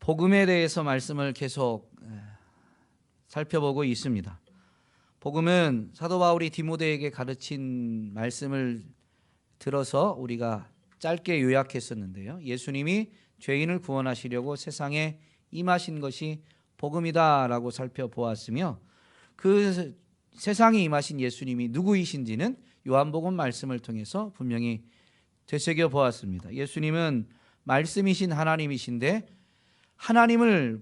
복음에 대해서 말씀을 계속 살펴보고 있습니다. 복음은 사도 바울이 디모데에게 가르친 말씀을 들어서 우리가 짧게 요약했었는데요. 예수님이 죄인을 구원하시려고 세상에 임하신 것이 복음이다라고 살펴보았으며, 그 세상에 임하신 예수님이 누구이신지는 요한복음 말씀을 통해서 분명히 되새겨 보았습니다. 예수님은 말씀이신 하나님이신데, 하나님을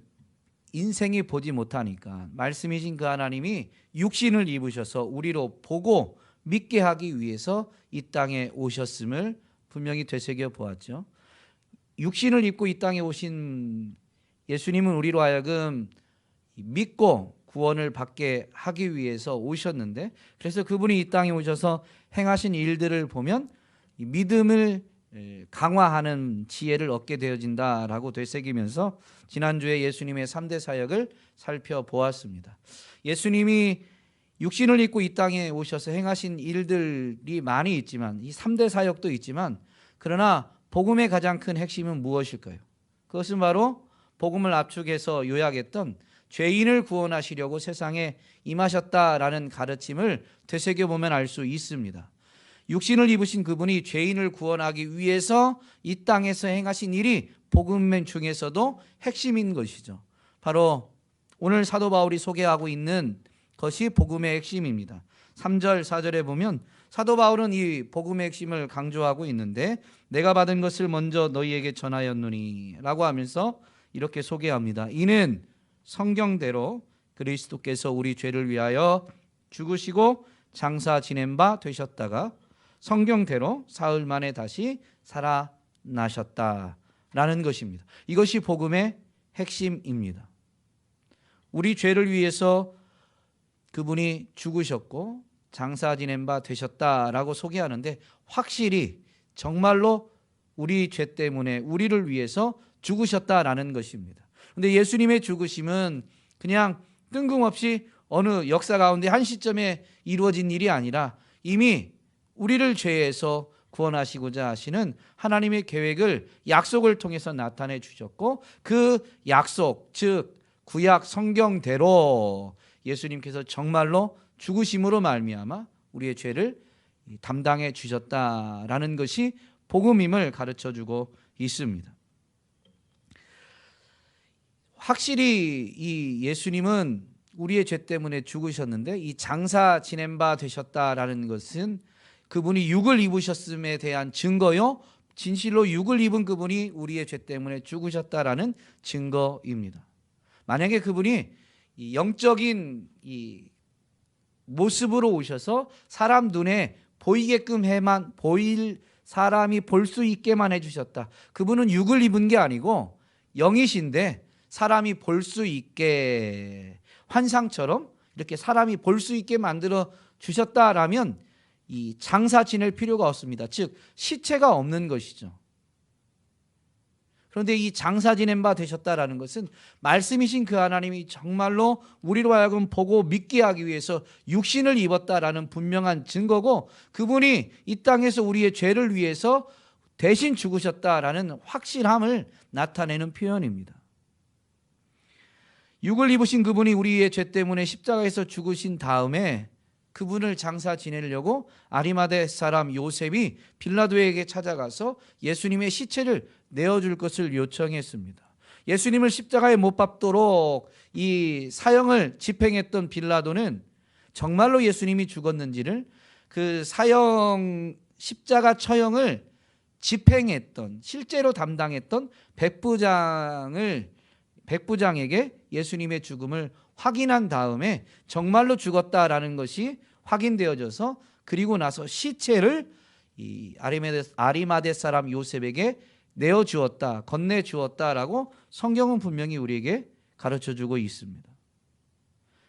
인생이 보지 못하니까 말씀이신 그 하나님이 육신을 입으셔서 우리로 보고 믿게 하기 위해서 이 땅에 오셨음을 분명히 되새겨 보았죠. 육신을 입고 이 땅에 오신 예수님은 우리로 하여금 믿고 구원을 받게 하기 위해서 오셨는데, 그래서 그분이 이 땅에 오셔서 행하신 일들을 보면 믿음을 강화하는 지혜를 얻게 되어진다라고 되새기면서 지난주에 예수님의 3대 사역을 살펴보았습니다. 예수님이 육신을 입고 이 땅에 오셔서 행하신 일들이 많이 있지만, 이 3대 사역도 있지만, 그러나 복음의 가장 큰 핵심은 무엇일까요? 그것은 바로 복음을 압축해서 요약했던 죄인을 구원하시려고 세상에 임하셨다라는 가르침을 되새겨보면 알 수 있습니다. 육신을 입으신 그분이 죄인을 구원하기 위해서 이 땅에서 행하신 일이 복음 중에서도 핵심인 것이죠. 바로 오늘 사도 바울이 소개하고 있는 것이 복음의 핵심입니다. 3절 4절에 보면 사도 바울은 이 복음의 핵심을 강조하고 있는데, 내가 받은 것을 먼저 너희에게 전하였노니 라고 하면서 이렇게 소개합니다. 이는 성경대로 그리스도께서 우리 죄를 위하여 죽으시고 장사 지낸 바 되셨다가 성경대로 사흘 만에 다시 살아나셨다라는 것입니다. 이것이 복음의 핵심입니다. 우리 죄를 위해서 그분이 죽으셨고 장사 지낸 바 되셨다라고 소개하는데, 확실히 정말로 우리 죄 때문에 우리를 위해서 죽으셨다라는 것입니다. 그런데 예수님의 죽으심은 그냥 뜬금없이 어느 역사 가운데 한 시점에 이루어진 일이 아니라 이미 우리를 죄에서 구원하시고자 하시는 하나님의 계획을 약속을 통해서 나타내 주셨고, 그 약속, 즉 구약 성경대로 예수님께서 정말로 죽으심으로 말미암아 우리의 죄를 담당해 주셨다라는 것이 복음임을 가르쳐주고 있습니다. 확실히 이 예수님은 우리의 죄 때문에 죽으셨는데, 이 장사 지낸 바 되셨다라는 것은 그분이 육을 입으셨음에 대한 증거요, 진실로 육을 입은 그분이 우리의 죄 때문에 죽으셨다라는 증거입니다. 만약에 그분이 이 영적인 이 모습으로 오셔서 사람 눈에 보이게끔 해만 보일 사람이 볼 수 있게만 해주셨다. 그분은 육을 입은 게 아니고 영이신데 사람이 볼 수 있게, 환상처럼 이렇게 사람이 볼 수 있게 만들어 주셨다라면 이 장사 지낼 필요가 없습니다. 즉 시체가 없는 것이죠. 그런데 이 장사 지낸 바 되셨다라는 것은 말씀이신 그 하나님이 정말로 우리로 하여금 보고 믿게 하기 위해서 육신을 입었다라는 분명한 증거고, 그분이 이 땅에서 우리의 죄를 위해서 대신 죽으셨다라는 확실함을 나타내는 표현입니다. 육을 입으신 그분이 우리의 죄 때문에 십자가에서 죽으신 다음에 그분을 장사 지내려고 아리마대 사람 요셉이 빌라도에게 찾아가서 예수님의 시체를 내어줄 것을 요청했습니다. 예수님을 십자가에 못 박도록 이 사형을 집행했던 빌라도는 정말로 예수님이 죽었는지를 그 사형, 십자가 처형을 집행했던, 실제로 담당했던 백부장에게 예수님의 죽음을 확인한 다음에 정말로 죽었다라는 것이 확인되어져서, 그리고 나서 시체를 이 아리마대 사람 요셉에게 내어주었다, 건네주었다라고 성경은 분명히 우리에게 가르쳐주고 있습니다.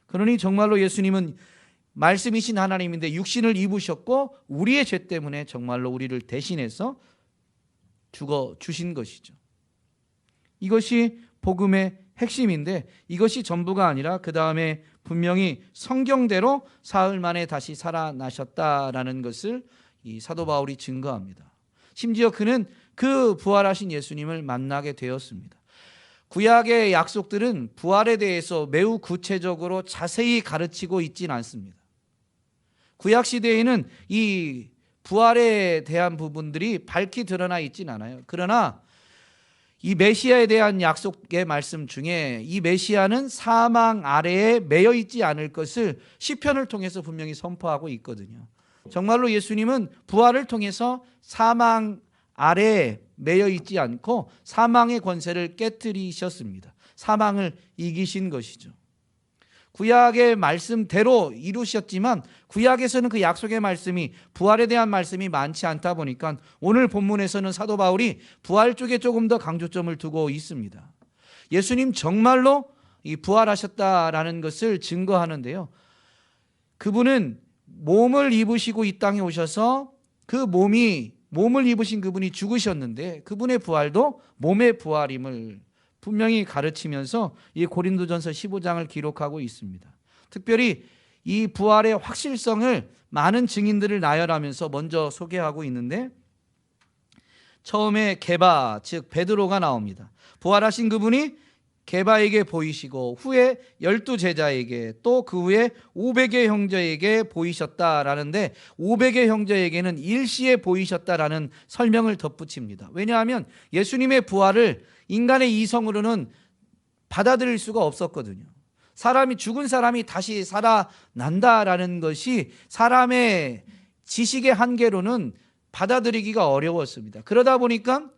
그러니 정말로 예수님은 말씀이신 하나님인데 육신을 입으셨고 우리의 죄 때문에 정말로 우리를 대신해서 죽어 주신 것이죠. 이것이 복음의 핵심인데, 이것이 전부가 아니라 그 다음에 분명히 성경대로 사흘 만에 다시 살아나셨다라는 것을 이 사도 바울이 증거합니다. 심지어 그는 그 부활하신 예수님을 만나게 되었습니다. 구약의 약속들은 부활에 대해서 매우 구체적으로 자세히 가르치고 있지는 않습니다. 구약 시대에는 이 부활에 대한 부분들이 밝히 드러나 있진 않아요. 그러나 이 메시아에 대한 약속의 말씀 중에 이 메시아는 사망 아래에 매여 있지 않을 것을 시편을 통해서 분명히 선포하고 있거든요. 정말로 예수님은 부활을 통해서 사망 아래에 매여 있지 않고 사망의 권세를 깨뜨리셨습니다. 사망을 이기신 것이죠. 구약의 말씀대로 이루셨지만 구약에서는 그 약속의 말씀이, 부활에 대한 말씀이 많지 않다 보니까 오늘 본문에서는 사도 바울이 부활 쪽에 조금 더 강조점을 두고 있습니다. 예수님 정말로 이 부활하셨다라는 것을 증거하는데요. 그분은 몸을 입으시고 이 땅에 오셔서 그 몸을 입으신 그분이 죽으셨는데 그분의 부활도 몸의 부활임을 분명히 가르치면서 이 고린도전서 15장을 기록하고 있습니다. 특별히 이 부활의 확실성을 많은 증인들을 나열하면서 먼저 소개하고 있는데, 처음에 게바, 즉 베드로가 나옵니다. 부활하신 그분이 게바에게 보이시고 후에 12제자에게 또 그 후에 500의 형제에게 보이셨다라는데, 500의 형제에게는 일시에 보이셨다라는 설명을 덧붙입니다. 왜냐하면 예수님의 부활을 인간의 이성으로는 받아들일 수가 없었거든요. 죽은 사람이 다시 살아난다라는 것이 사람의 지식의 한계로는 받아들이기가 어려웠습니다. 그러다 보니까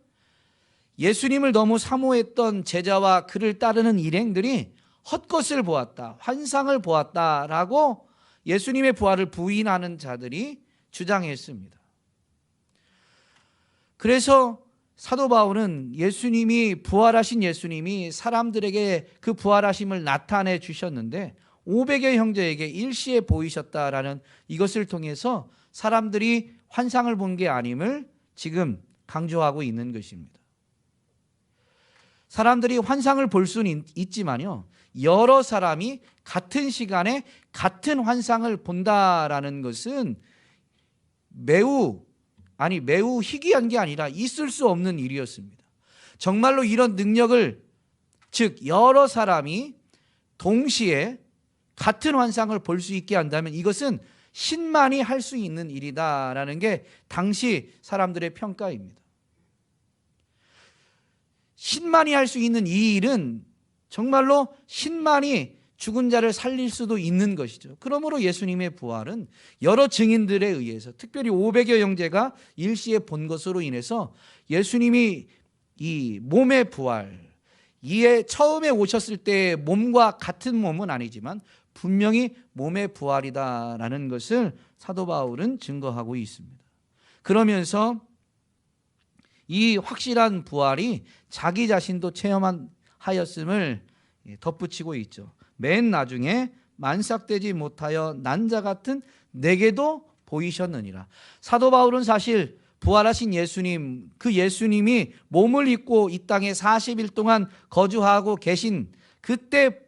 예수님을 너무 사모했던 제자와 그를 따르는 일행들이 헛것을 보았다, 환상을 보았다라고 예수님의 부활을 부인하는 자들이 주장했습니다. 그래서 사도 바울은 부활하신 예수님이 사람들에게 그 부활하심을 나타내 주셨는데 500의 형제에게 일시에 보이셨다라는 이것을 통해서 사람들이 환상을 본 게 아님을 지금 강조하고 있는 것입니다. 사람들이 환상을 볼 수는 있지만요, 여러 사람이 같은 시간에 같은 환상을 본다라는 것은 매우 희귀한 게 아니라 있을 수 없는 일이었습니다. 정말로 이런 능력을, 즉 여러 사람이 동시에 같은 환상을 볼 수 있게 한다면 이것은 신만이 할 수 있는 일이다라는 게 당시 사람들의 평가입니다. 신만이 할 수 있는 이 일은 정말로 신만이 죽은 자를 살릴 수도 있는 것이죠. 그러므로 예수님의 부활은 여러 증인들에 의해서, 특별히 500여 형제가 일시에 본 것으로 인해서 예수님이 이 몸의 부활, 이에 처음에 오셨을 때의 몸과 같은 몸은 아니지만 분명히 몸의 부활이다라는 것을 사도 바울은 증거하고 있습니다. 그러면서 이 확실한 부활이 자기 자신도 체험하였음을 덧붙이고 있죠. 맨 나중에 만삭되지 못하여 난 자 같은 내게도 보이셨느니라. 사도 바울은 사실 부활하신 예수님, 그 예수님이 몸을 입고 이 땅에 40일 동안 거주하고 계신 그때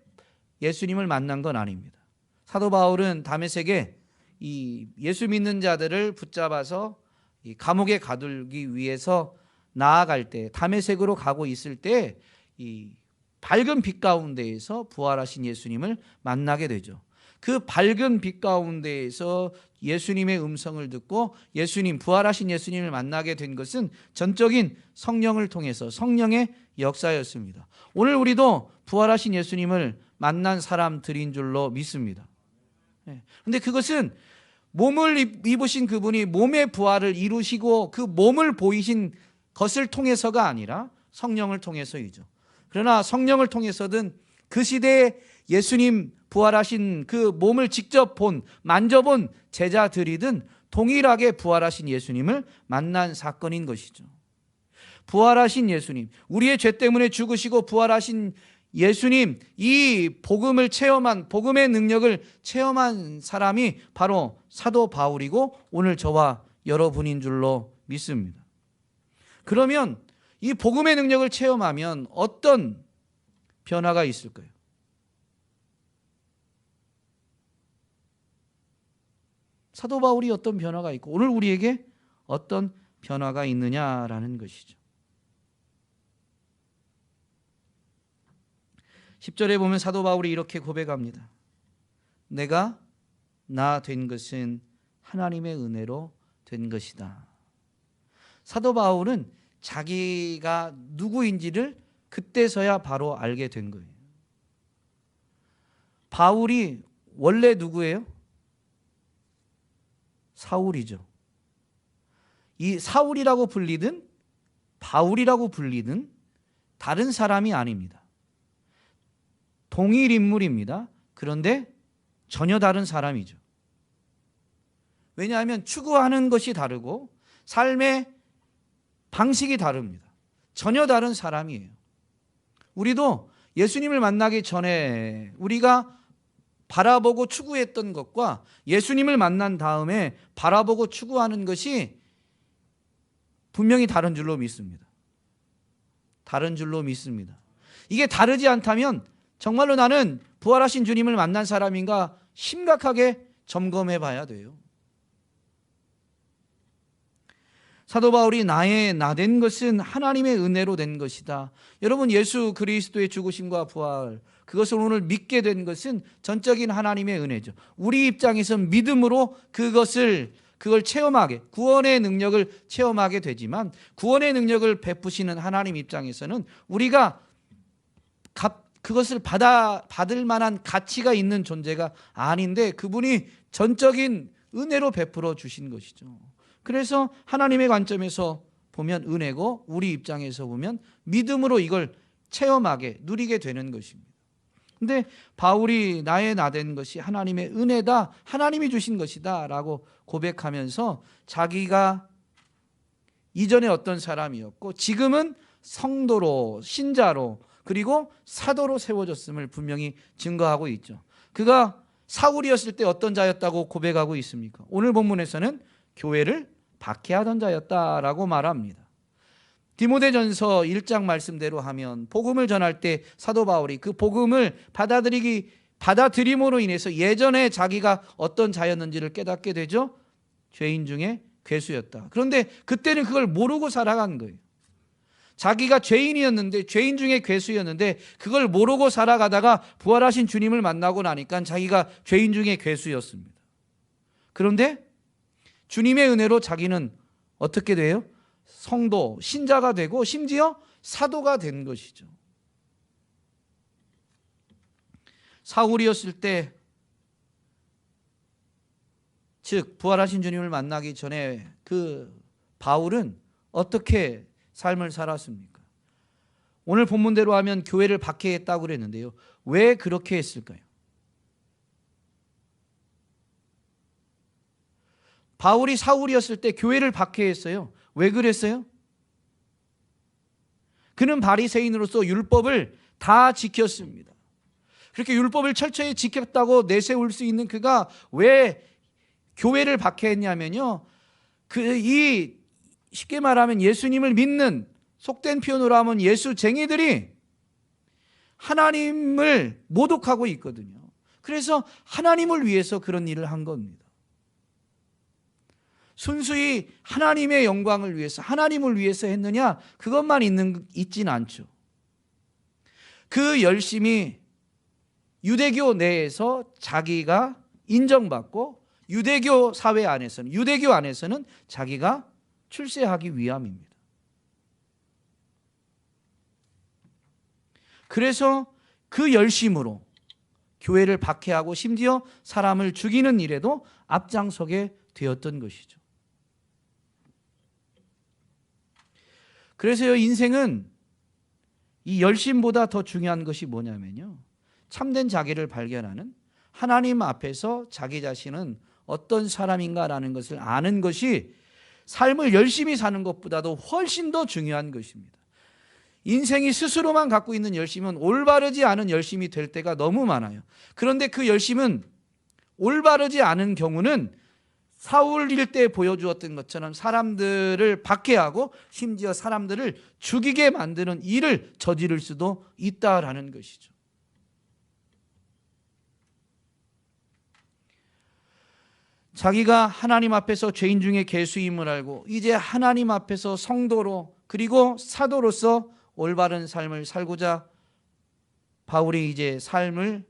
예수님을 만난 건 아닙니다. 사도 바울은 다메섹에 이 예수 믿는 자들을 붙잡아서 이 감옥에 가두기 위해서 나아갈 때, 다메섹으로 가고 있을 때 이 밝은 빛 가운데에서 부활하신 예수님을 만나게 되죠. 그 밝은 빛 가운데에서 예수님의 음성을 듣고 부활하신 예수님을 만나게 된 것은 전적인 성령을 통해서 성령의 역사였습니다. 오늘 우리도 부활하신 예수님을 만난 사람들인 줄로 믿습니다. 그런데 그것은 몸을 입으신 그분이 몸의 부활을 이루시고 그 몸을 보이신 것을 통해서가 아니라 성령을 통해서이죠. 그러나 성령을 통해서든 그 시대에 예수님 부활하신 그 몸을 직접 만져본 제자들이든 동일하게 부활하신 예수님을 만난 사건인 것이죠. 부활하신 예수님, 우리의 죄 때문에 죽으시고 부활하신 예수님, 이 복음을 체험한, 복음의 능력을 체험한 사람이 바로 사도 바울이고 오늘 저와 여러분인 줄로 믿습니다. 그러면 이 복음의 능력을 체험하면 어떤 변화가 있을까요? 사도 바울이 어떤 변화가 있고 오늘 우리에게 어떤 변화가 있느냐라는 것이죠. 10절에 보면 사도 바울이 이렇게 고백합니다. 내가 나 된 것은 하나님의 은혜로 된 것이다. 사도 바울은 자기가 누구인지를 그때서야 바로 알게 된 거예요. 바울이 원래 누구예요? 사울이죠. 이 사울이라고 불리든 바울이라고 불리든 다른 사람이 아닙니다. 동일 인물입니다. 그런데 전혀 다른 사람이죠. 왜냐하면 추구하는 것이 다르고 삶의 방식이 다릅니다. 전혀 다른 사람이에요. 우리도 예수님을 만나기 전에 우리가 바라보고 추구했던 것과 예수님을 만난 다음에 바라보고 추구하는 것이 분명히 다른 줄로 믿습니다. 다른 줄로 믿습니다. 이게 다르지 않다면 정말로 나는 부활하신 주님을 만난 사람인가 심각하게 점검해 봐야 돼요. 사도 바울이 나의 나 된 것은 하나님의 은혜로 된 것이다. 여러분, 예수 그리스도의 죽으심과 부활, 그것을 오늘 믿게 된 것은 전적인 하나님의 은혜죠. 우리 입장에서 믿음으로 그걸 체험하게, 구원의 능력을 체험하게 되지만 구원의 능력을 베푸시는 하나님 입장에서는 우리가 그것을 받을 만한 가치가 있는 존재가 아닌데 그분이 전적인 은혜로 베풀어 주신 것이죠. 그래서 하나님의 관점에서 보면 은혜고 우리 입장에서 보면 믿음으로 이걸 체험하게 누리게 되는 것입니다. 근데 바울이 나의 나 된 것이 하나님의 은혜다, 하나님이 주신 것이다 라고 고백하면서 자기가 이전에 어떤 사람이었고 지금은 성도로, 신자로, 그리고 사도로 세워졌음을 분명히 증거하고 있죠. 그가 사울이었을 때 어떤 자였다고 고백하고 있습니까? 오늘 본문에서는 교회를 박해하던 자였다라고 말합니다. 디모데전서 1장 말씀대로 하면 복음을 전할 때 사도 바울이 그 복음을 받아들임으로 인해서 예전에 자기가 어떤 자였는지를 깨닫게 되죠. 죄인 중에 괴수였다. 그런데 그때는 그걸 모르고 살아간 거예요. 자기가 죄인이었는데, 죄인 중에 괴수였는데 그걸 모르고 살아가다가 부활하신 주님을 만나고 나니까 자기가 죄인 중에 괴수였습니다. 그런데 주님의 은혜로 자기는 어떻게 돼요? 성도, 신자가 되고 심지어 사도가 된 것이죠. 사울이었을 때, 즉 부활하신 주님을 만나기 전에 그 바울은 어떻게 삶을 살았습니까? 오늘 본문대로 하면 교회를 박해했다고 그랬는데요. 왜 그렇게 했을까요? 바울이 사울이었을 때 교회를 박해했어요. 왜 그랬어요? 그는 바리새인으로서 율법을 다 지켰습니다. 그렇게 율법을 철저히 지켰다고 내세울 수 있는 그가 왜 교회를 박해했냐면요. 쉽게 말하면 예수님을 믿는, 속된 표현으로 하면 예수쟁이들이 하나님을 모독하고 있거든요. 그래서 하나님을 위해서 그런 일을 한 겁니다. 순수히 하나님의 영광을 위해서, 하나님을 위해서 했느냐? 그것만 있진 않죠. 그 열심이 유대교 내에서 자기가 인정받고 유대교 사회 안에서는, 유대교 안에서는 자기가 출세하기 위함입니다. 그래서 그 열심으로 교회를 박해하고 심지어 사람을 죽이는 일에도 앞장서게 되었던 것이죠. 그래서요, 인생은 이 열심보다 더 중요한 것이 뭐냐면요, 참된 자기를 발견하는, 하나님 앞에서 자기 자신은 어떤 사람인가라는 것을 아는 것이 삶을 열심히 사는 것보다도 훨씬 더 중요한 것입니다. 인생이 스스로만 갖고 있는 열심은 올바르지 않은 열심이 될 때가 너무 많아요. 그런데 그 열심은 올바르지 않은 경우는 사울일 때 보여주었던 것처럼 사람들을 박해하고 심지어 사람들을 죽이게 만드는 일을 저지를 수도 있다라는 것이죠. 자기가 하나님 앞에서 죄인 중에 괴수임을 알고 이제 하나님 앞에서 성도로 그리고 사도로서 올바른 삶을 살고자 바울이 이제 삶의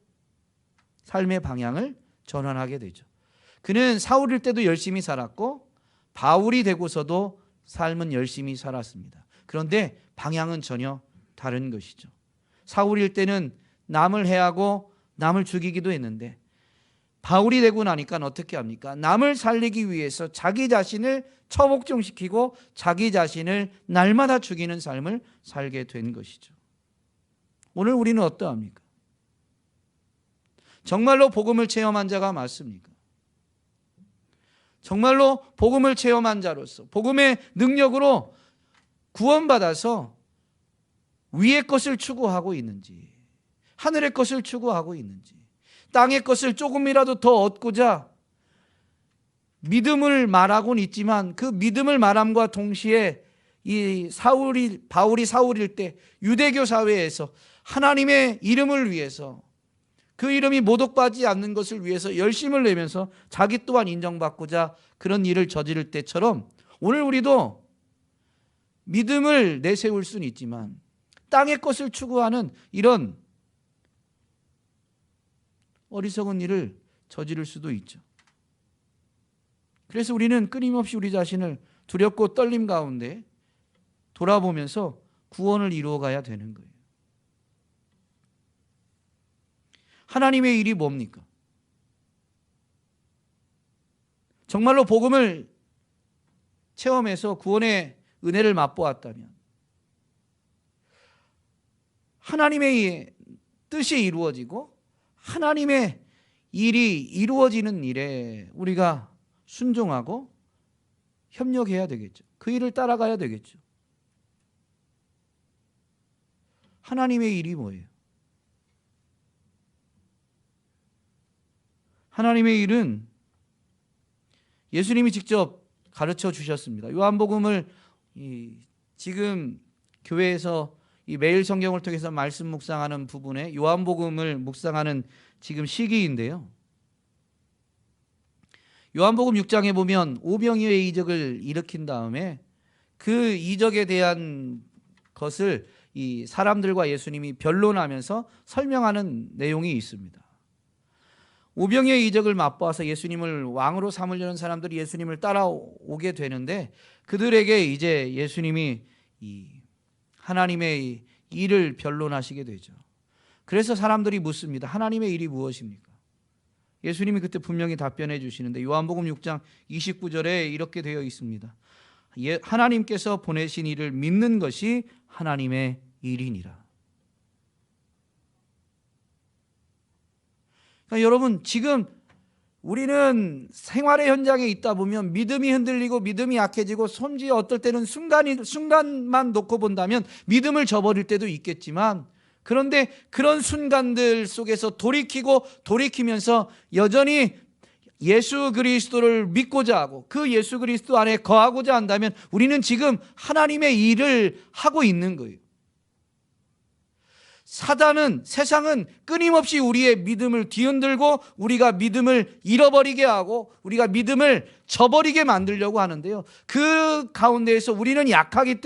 방향을 전환하게 되죠. 그는 사울일 때도 열심히 살았고 바울이 되고서도 삶은 열심히 살았습니다. 그런데 방향은 전혀 다른 것이죠. 사울일 때는 남을 해하고 남을 죽이기도 했는데 바울이 되고 나니까 어떻게 합니까? 남을 살리기 위해서 자기 자신을 처복종시키고 자기 자신을 날마다 죽이는 삶을 살게 된 것이죠. 오늘 우리는 어떠합니까? 정말로 복음을 체험한 자가 맞습니까? 정말로 복음을 체험한 자로서 복음의 능력으로 구원받아서 위의 것을 추구하고 있는지, 하늘의 것을 추구하고 있는지, 땅의 것을 조금이라도 더 얻고자 믿음을 말하고는 있지만 그 믿음을 말함과 동시에 바울이 사울일 때 유대교 사회에서 하나님의 이름을 위해서, 그 이름이 모독받지 않는 것을 위해서 열심을 내면서 자기 또한 인정받고자 그런 일을 저지를 때처럼 오늘 우리도 믿음을 내세울 수는 있지만 땅의 것을 추구하는 이런 어리석은 일을 저지를 수도 있죠. 그래서 우리는 끊임없이 우리 자신을 두렵고 떨림 가운데 돌아보면서 구원을 이루어가야 되는 거예요. 하나님의 일이 뭡니까? 정말로 복음을 체험해서 구원의 은혜를 맛보았다면 하나님의 뜻이 이루어지고 하나님의 일이 이루어지는 일에 우리가 순종하고 협력해야 되겠죠. 그 일을 따라가야 되겠죠. 하나님의 일이 뭐예요? 하나님의 일은 예수님이 직접 가르쳐 주셨습니다. 요한복음을 지금 교회에서 이 매일 성경을 통해서 말씀 묵상하는 부분에 요한복음을 묵상하는 지금 시기인데요. 요한복음 6장에 보면 오병이어의 이적을 일으킨 다음에 그 이적에 대한 것을 이 사람들과 예수님이 변론하면서 설명하는 내용이 있습니다. 오병이어의 이적을 맛보아서 예수님을 왕으로 삼으려는 사람들이 예수님을 따라오게 되는데 그들에게 이제 예수님이 이 하나님의 일을 변론하시게 되죠. 그래서 사람들이 묻습니다. 하나님의 일이 무엇입니까? 예수님이 그때 분명히 답변해 주시는데 요한복음 6장 29절에 이렇게 되어 있습니다. 하나님께서 보내신 이를 믿는 것이 하나님의 일이니라. 그러니까 여러분, 지금 우리는 생활의 현장에 있다 보면 믿음이 흔들리고 믿음이 약해지고 심지어 어떨 때는 순간만 놓고 본다면 믿음을 저버릴 때도 있겠지만, 그런데 그런 순간들 속에서 돌이키면서 여전히 예수 그리스도를 믿고자 하고 그 예수 그리스도 안에 거하고자 한다면 우리는 지금 하나님의 일을 하고 있는 거예요. 세상은 끊임없이 우리의 믿음을 뒤흔들고 우리가 믿음을 잃어버리게 하고 우리가 믿음을 저버리게 만들려고 하는데요. 그 가운데에서 우리는 연약하기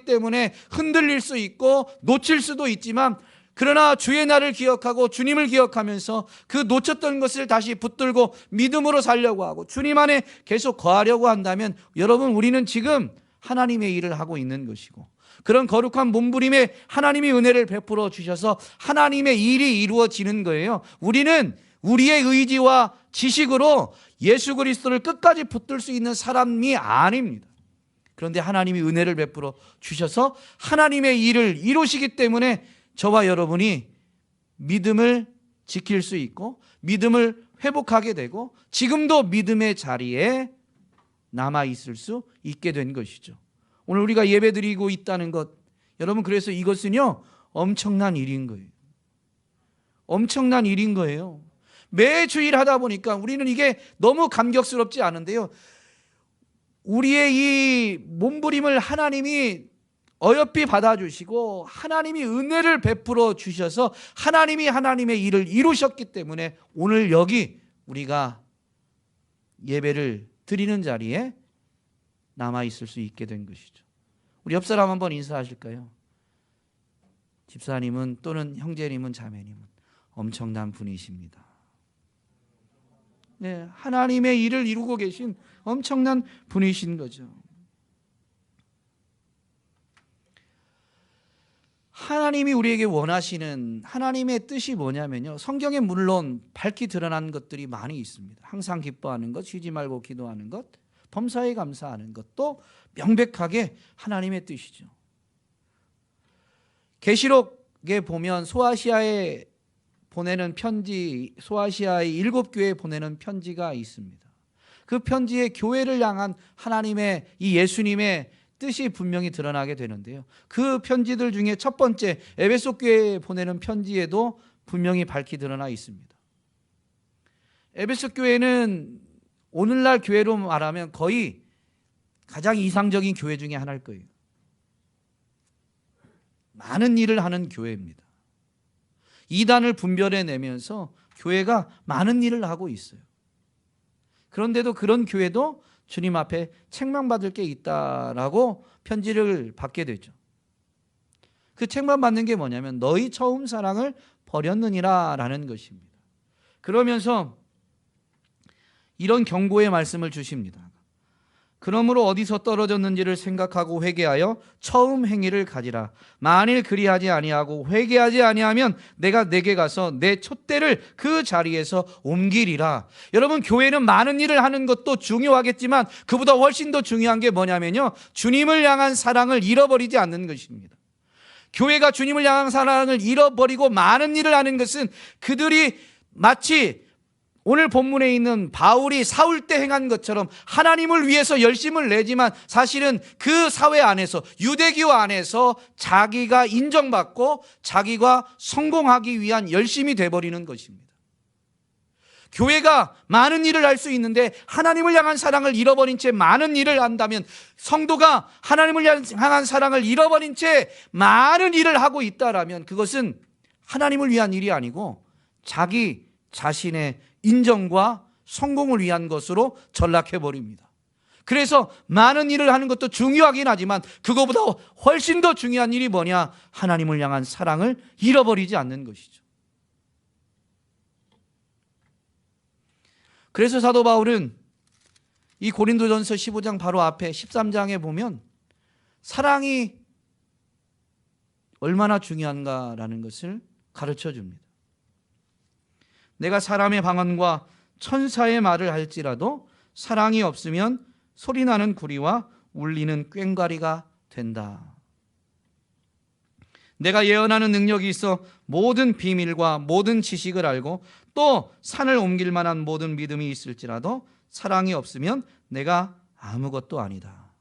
때문에 흔들릴 수 있고 놓칠 수도 있지만, 그러나 주의 날을 기억하고 주님을 기억하면서 그 놓쳤던 것을 다시 붙들고 믿음으로 살려고 하고 주님 안에 계속 거하려고 한다면 여러분, 우리는 지금 하나님의 일을 하고 있는 것이고, 그런 거룩한 몸부림에 하나님이 은혜를 베풀어 주셔서 하나님의 일이 이루어지는 거예요. 우리는 우리의 의지와 지식으로 예수 그리스도를 끝까지 붙들 수 있는 사람이 아닙니다. 그런데 하나님이 은혜를 베풀어 주셔서 하나님의 일을 이루시기 때문에 저와 여러분이 믿음을 지킬 수 있고 믿음을 회복하게 되고 지금도 믿음의 자리에 남아 있을 수 있게 된 것이죠. 오늘 우리가 예배드리고 있다는 것, 여러분, 그래서 이것은요 엄청난 일인 거예요. 엄청난 일인 거예요. 매주일 하다 보니까 우리는 이게 너무 감격스럽지 않은데요, 우리의 이 몸부림을 하나님이 어여삐 받아주시고 하나님이 은혜를 베풀어 주셔서 하나님이 하나님의 일을 이루셨기 때문에 오늘 여기 우리가 예배를 드리는 자리에 남아 있을 수 있게 된 것이죠. 우리 옆 사람 한번 인사하실까요? 집사님은 또는 형제님은 자매님은 엄청난 분이십니다. 네, 하나님의 일을 이루고 계신 엄청난 분이신 거죠. 하나님이 우리에게 원하시는 하나님의 뜻이 뭐냐면요, 성경에 물론 밝히 드러난 것들이 많이 있습니다. 항상 기뻐하는 것, 쉬지 말고 기도하는 것, 범사에 감사하는 것도 명백하게 하나님의 뜻이죠. 계시록에 보면 소아시아에 보내는 편지, 소아시아의 7교회에 보내는 편지가 있습니다. 그 편지에 교회를 향한 하나님의 이 예수님의 뜻이 분명히 드러나게 되는데요, 그 편지들 중에 첫 번째 에베소 교회에 보내는 편지에도 분명히 밝히 드러나 있습니다. 에베소 교회는 오늘날 교회로 말하면 거의 가장 이상적인 교회 중에 하나일 거예요. 많은 일을 하는 교회입니다. 이단을 분별해내면서 교회가 많은 일을 하고 있어요. 그런데도 그런 교회도 주님 앞에 책망받을 게 있다라고 편지를 받게 되죠. 그 책망받는 게 뭐냐면 너희 처음 사랑을 버렸느니라 라는 것입니다. 그러면서 이런 경고의 말씀을 주십니다. 그러므로 어디서 떨어졌는지를 생각하고 회개하여 처음 행위를 가지라. 만일 그리하지 아니하고 회개하지 아니하면 내가 내게 가서 내 촛대를 그 자리에서 옮기리라. 여러분, 교회는 많은 일을 하는 것도 중요하겠지만 그보다 훨씬 더 중요한 게 뭐냐면요, 주님을 향한 사랑을 잃어버리지 않는 것입니다. 교회가 주님을 향한 사랑을 잃어버리고 많은 일을 하는 것은 그들이 마치 오늘 본문에 있는 바울이 사울 때 행한 것처럼 하나님을 위해서 열심을 내지만 사실은 그 사회 안에서, 유대교 안에서 자기가 인정받고 자기가 성공하기 위한 열심이 돼버리는 것입니다. 교회가 많은 일을 할 수 있는데 하나님을 향한 사랑을 잃어버린 채 많은 일을 한다면, 성도가 하나님을 향한 사랑을 잃어버린 채 많은 일을 하고 있다라면 그것은 하나님을 위한 일이 아니고 자기 자신의 인정과 성공을 위한 것으로 전락해버립니다. 그래서 많은 일을 하는 것도 중요하긴 하지만 그거보다 훨씬 더 중요한 일이 뭐냐? 하나님을 향한 사랑을 잃어버리지 않는 것이죠. 그래서 사도 바울은 이 고린도전서 15장 바로 앞에 13장에 보면 사랑이 얼마나 중요한가라는 것을 가르쳐 줍니다. 내가 사람의 방언과 천사의 말을 할지라도 사랑이 없으면 소리나는 구리와 울리는 꽹과리가 된다. 내가 예언하는 능력이 있어 모든 비밀과 모든 지식을 알고 또 산을 옮길 만한 모든 믿음이 있을지라도 사랑이 없으면 내가 아무것도 아니다.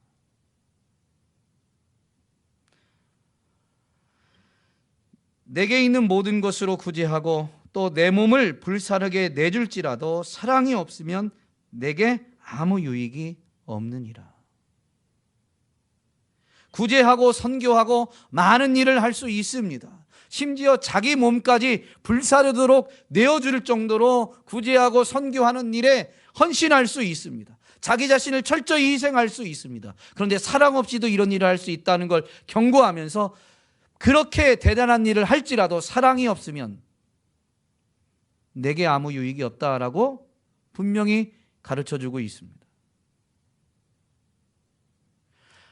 내게 있는 모든 것으로 구제하고 또 내 몸을 불사르게 내줄지라도 사랑이 없으면 내게 아무 유익이 없느니라. 구제하고 선교하고 많은 일을 할 수 있습니다. 심지어 자기 몸까지 불사르도록 내어줄 정도로 구제하고 선교하는 일에 헌신할 수 있습니다. 자기 자신을 철저히 희생할 수 있습니다. 그런데 사랑 없이도 이런 일을 할 수 있다는 걸 경고하면서 그렇게 대단한 일을 할지라도 사랑이 없으면 내게 아무 유익이 없다라고 분명히 가르쳐주고 있습니다.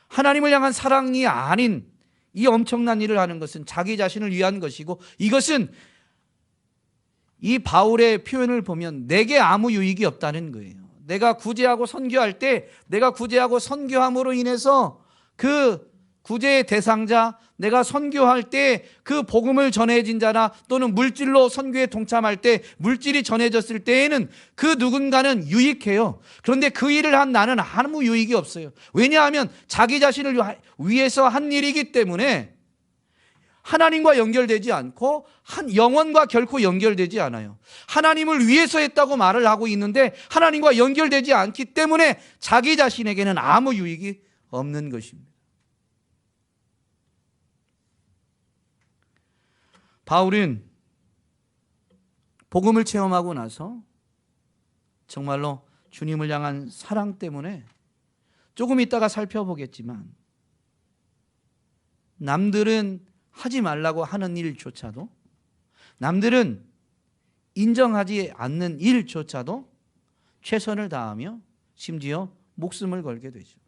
하나님을 향한 사랑이 아닌 이 엄청난 일을 하는 것은 자기 자신을 위한 것이고, 이것은 이 바울의 표현을 보면 내게 아무 유익이 없다는 거예요. 내가 구제하고 선교할 때, 내가 구제하고 선교함으로 인해서 그 구제의 대상자, 내가 선교할 때 그 복음을 전해진 자나 또는 물질로 선교에 동참할 때 물질이 전해졌을 때에는 그 누군가는 유익해요. 그런데 그 일을 한 나는 아무 유익이 없어요. 왜냐하면 자기 자신을 위해서 한 일이기 때문에 하나님과 연결되지 않고 영혼과 결코 연결되지 않아요. 하나님을 위해서 했다고 말을 하고 있는데 하나님과 연결되지 않기 때문에 자기 자신에게는 아무 유익이 없는 것입니다. 바울은 복음을 체험하고 나서 정말로 주님을 향한 사랑 때문에, 조금 이따가 살펴보겠지만, 남들은 하지 말라고 하는 일조차도, 남들은 인정하지 않는 일조차도 최선을 다하며 심지어 목숨을 걸게 되죠.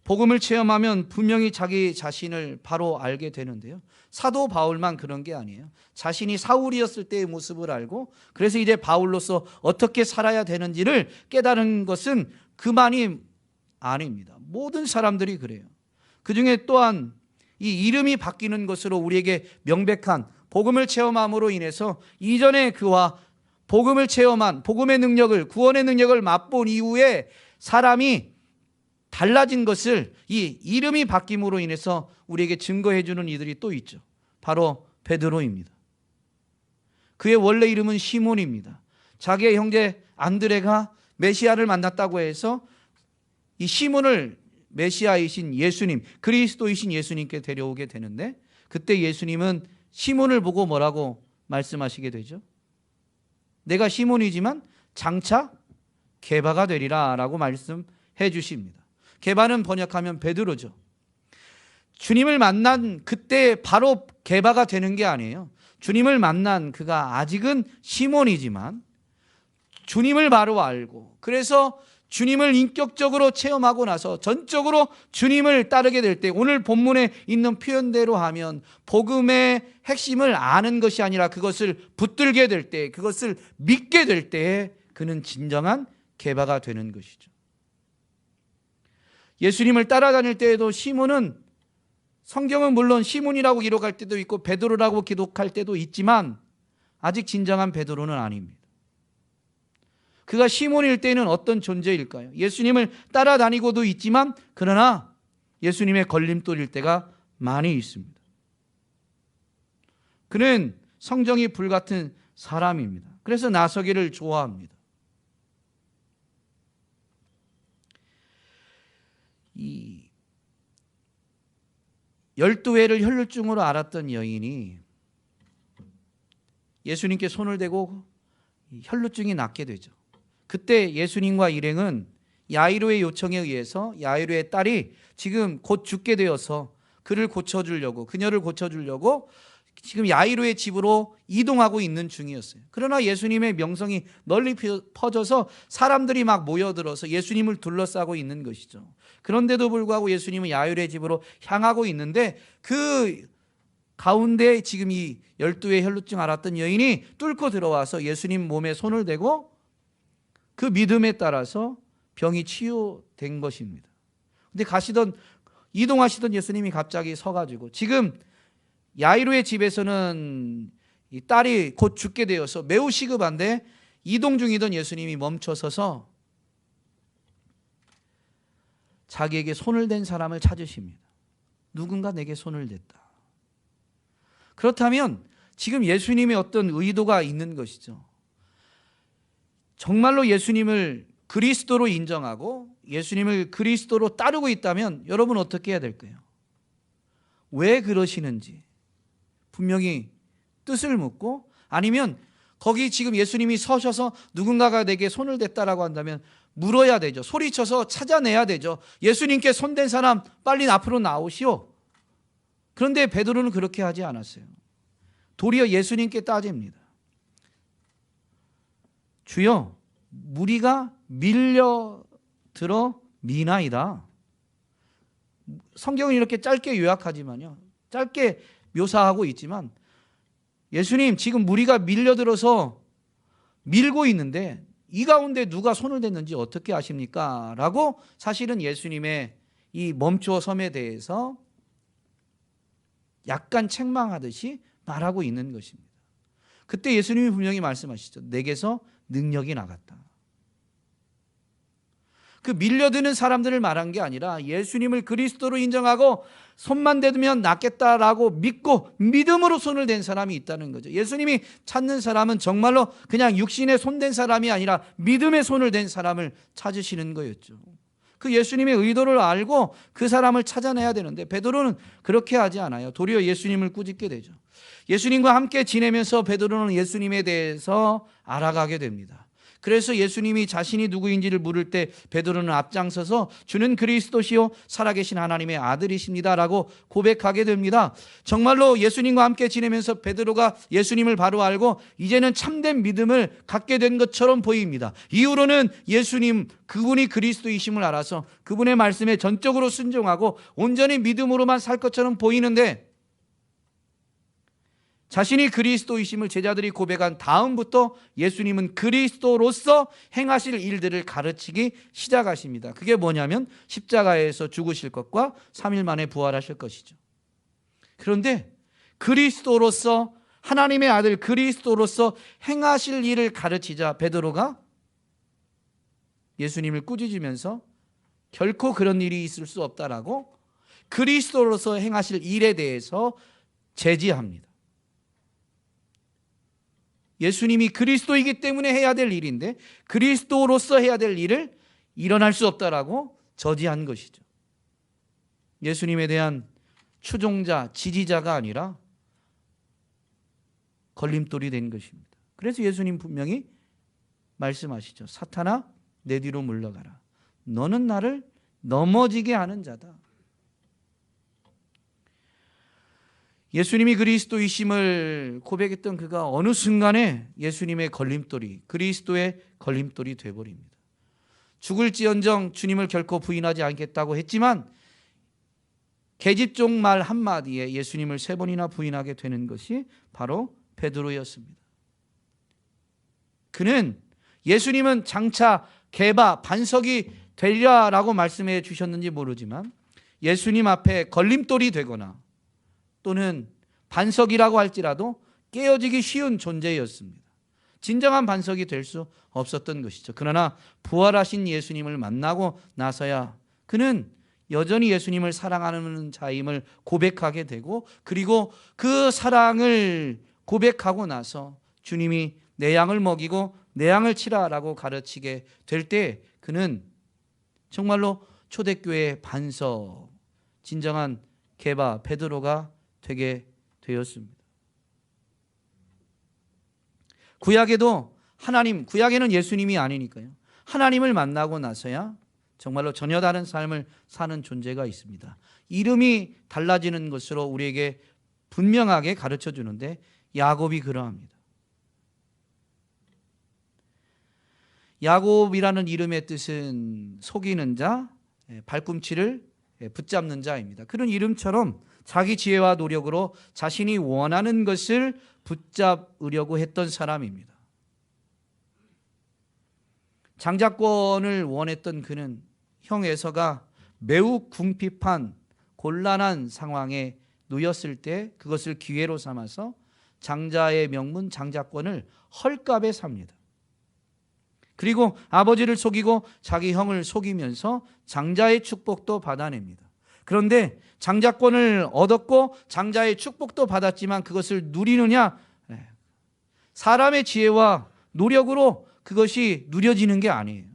복음을 체험하면 분명히 자기 자신을 바로 알게 되는데요. 사도 바울만 그런 게 아니에요. 자신이 사울이었을 때의 모습을 알고, 그래서 이제 바울로서 어떻게 살아야 되는지를 깨달은 것은 그만이 아닙니다. 모든 사람들이 그래요. 그 중에 또한 이 이름이 바뀌는 것으로 우리에게 명백한 복음을 체험함으로 인해서 이전에 그와 복음을 체험한, 복음의 능력을, 구원의 능력을 맛본 이후에 사람이 달라진 것을 이 이름이 바뀜으로 인해서 우리에게 증거해 주는 이들이 또 있죠. 바로 베드로입니다. 그의 원래 이름은 시몬입니다. 자기의 형제 안드레가 메시아를 만났다고 해서 이 시몬을 메시아이신 예수님, 그리스도이신 예수님께 데려오게 되는데, 그때 예수님은 시몬을 보고 뭐라고 말씀하시게 되죠? 내가 시몬이지만 장차 게바가 되리라 라고 말씀해 주십니다. 게바는 번역하면 베드로죠. 주님을 만난 그때 바로 게바가 되는 게 아니에요. 주님을 만난 그가 아직은 시몬이지만 주님을 바로 알고, 그래서 주님을 인격적으로 체험하고 나서 전적으로 주님을 따르게 될 때, 오늘 본문에 있는 표현대로 하면 복음의 핵심을 아는 것이 아니라 그것을 붙들게 될 때, 그것을 믿게 될 때에 그는 진정한 게바가 되는 것이죠. 예수님을 따라다닐 때에도 시몬은, 성경은 물론 시몬이라고 기록할 때도 있고 베드로라고 기록할 때도 있지만 아직 진정한 베드로는 아닙니다. 그가 시몬일 때는 어떤 존재일까요? 예수님을 따라다니고도 있지만 그러나 예수님의 걸림돌일 때가 많이 있습니다. 그는 성정이 불같은 사람입니다. 그래서 나서기를 좋아합니다. 이 12회를 혈루증으로 앓았던 여인이 예수님께 손을 대고 혈루증이 낫게 되죠. 그때 예수님과 일행은 야이로의 요청에 의해서 야이로의 딸이 지금 곧 죽게 되어서 그를 고쳐주려고, 그녀를 고쳐주려고 지금 야이로의 집으로 이동하고 있는 중이었어요. 그러나 예수님의 명성이 널리 퍼져서 사람들이 막 모여들어서 예수님을 둘러싸고 있는 것이죠. 그런데도 불구하고 예수님은 야이로의 집으로 향하고 있는데 그 가운데 지금 이 12회 혈루증 앓았던 여인이 뚫고 들어와서 예수님 몸에 손을 대고 그 믿음에 따라서 병이 치유된 것입니다. 근데 이동하시던 예수님이 갑자기 서가지고, 지금 야이로의 집에서는 이 딸이 곧 죽게 되어서 매우 시급한데 이동 중이던 예수님이 멈춰서서 자기에게 손을 댄 사람을 찾으십니다. 누군가 내게 손을 댔다. 그렇다면 지금 예수님의 어떤 의도가 있는 것이죠. 정말로 예수님을 그리스도로 인정하고 예수님을 그리스도로 따르고 있다면 여러분 어떻게 해야 될까요? 왜 그러시는지 분명히 뜻을 묻고, 아니면 거기 지금 예수님이 서셔서 누군가가 내게 손을 댔다라고 한다면 물어야 되죠. 소리쳐서 찾아내야 되죠. 예수님께 손댄 사람 빨리 앞으로 나오시오. 그런데 베드로는 그렇게 하지 않았어요. 도리어 예수님께 따집니다. 주여, 무리가 밀려들어 미나이다. 성경은 이렇게 짧게 요약하지만요, 짧게 묘사하고 있지만 예수님, 지금 무리가 밀려들어서 밀고 있는데 이 가운데 누가 손을 댔는지 어떻게 아십니까? 라고 사실은 예수님의 이 멈추어 섬에 대해서 약간 책망하듯이 말하고 있는 것입니다. 그때 예수님이 분명히 말씀하시죠. 내게서 능력이 나갔다. 그 밀려드는 사람들을 말한 게 아니라 예수님을 그리스도로 인정하고 손만 대면 낫겠다라고 믿고 믿음으로 손을 댄 사람이 있다는 거죠. 예수님이 찾는 사람은 정말로 그냥 육신에 손댄 사람이 아니라 믿음의 손을 댄 사람을 찾으시는 거였죠. 그 예수님의 의도를 알고 그 사람을 찾아내야 되는데 베드로는 그렇게 하지 않아요. 도리어 예수님을 꾸짖게 되죠. 예수님과 함께 지내면서 베드로는 예수님에 대해서 알아가게 됩니다. 그래서 예수님이 자신이 누구인지를 물을 때 베드로는 앞장서서 주는 그리스도시요 살아계신 하나님의 아들이십니다 라고 고백하게 됩니다. 정말로 예수님과 함께 지내면서 베드로가 예수님을 바로 알고 이제는 참된 믿음을 갖게 된 것처럼 보입니다. 이후로는 예수님 그분이 그리스도이심을 알아서 그분의 말씀에 전적으로 순종하고 온전히 믿음으로만 살 것처럼 보이는데, 자신이 그리스도이심을 제자들이 고백한 다음부터 예수님은 그리스도로서 행하실 일들을 가르치기 시작하십니다. 그게 뭐냐면 십자가에서 죽으실 것과 3일 만에 부활하실 것이죠. 그런데 그리스도로서, 하나님의 아들 그리스도로서 행하실 일을 가르치자 베드로가 예수님을 꾸짖으면서 결코 그런 일이 있을 수 없다라고 그리스도로서 행하실 일에 대해서 제지합니다. 예수님이 그리스도이기 때문에 해야 될 일인데 그리스도로서 해야 될 일을 일어날 수 없다라고 저지한 것이죠. 예수님에 대한 추종자, 지지자가 아니라 걸림돌이 된 것입니다. 그래서 예수님 분명히 말씀하시죠. 사탄아, 내 뒤로 물러가라. 너는 나를 넘어지게 하는 자다. 예수님이 그리스도이심을 고백했던 그가 어느 순간에 예수님의 걸림돌이, 그리스도의 걸림돌이 되어버립니다. 죽을지언정 주님을 결코 부인하지 않겠다고 했지만 계집종 말 한마디에 예수님을 3번이나 부인하게 되는 것이 바로 베드로였습니다. 그는 예수님은 장차 개바, 반석이 되리라라고 말씀해 주셨는지 모르지만 예수님 앞에 걸림돌이 되거나 또는 반석이라고 할지라도 깨어지기 쉬운 존재였습니다. 진정한 반석이 될 수 없었던 것이죠. 그러나 부활하신 예수님을 만나고 나서야 그는 여전히 예수님을 사랑하는 자임을 고백하게 되고, 그리고 그 사랑을 고백하고 나서 주님이 내 양을 먹이고 내 양을 치라라고 가르치게 될 때 그는 정말로 초대교회의 반석, 진정한 게바 베드로가 되게 되었습니다. 구약에도 구약에는 예수님이 아니니까요. 하나님을 만나고 나서야 정말로 전혀 다른 삶을 사는 존재가 있습니다. 이름이 달라지는 것으로 우리에게 분명하게 가르쳐 주는데 야곱이 그러합니다. 야곱이라는 이름의 뜻은 속이는 자, 발꿈치를 붙잡는 자입니다. 그런 이름처럼 자기 지혜와 노력으로 자신이 원하는 것을 붙잡으려고 했던 사람입니다. 장자권을 원했던 그는 형 에서가 매우 궁핍한 곤란한 상황에 놓였을 때 그것을 기회로 삼아서 장자의 명문 장자권을 헐값에 삽니다. 그리고 아버지를 속이고 자기 형을 속이면서 장자의 축복도 받아냅니다. 그런데 장자권을 얻었고 장자의 축복도 받았지만 그것을 누리느냐? 사람의 지혜와 노력으로 그것이 누려지는 게 아니에요.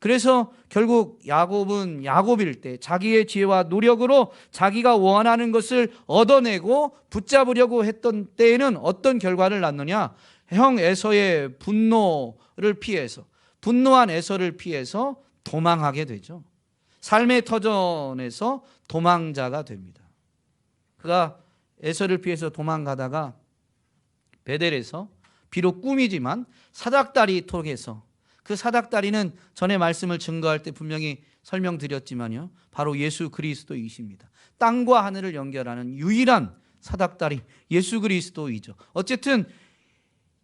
그래서 결국 야곱은 야곱일 때 자기의 지혜와 노력으로 자기가 원하는 것을 얻어내고 붙잡으려고 했던 때에는 어떤 결과를 낳느냐? 형 에서의 분노를 피해서, 분노한 에서를 피해서 도망하게 되죠. 삶의 터전에서 도망자가 됩니다. 그가 에서를 피해서 도망가다가 베델에서 비록 꿈이지만 사닥다리 통해서, 그 사닥다리는 전에 말씀을 증거할 때 분명히 설명드렸지만요, 바로 예수 그리스도이십니다. 땅과 하늘을 연결하는 유일한 사닥다리 예수 그리스도이죠. 어쨌든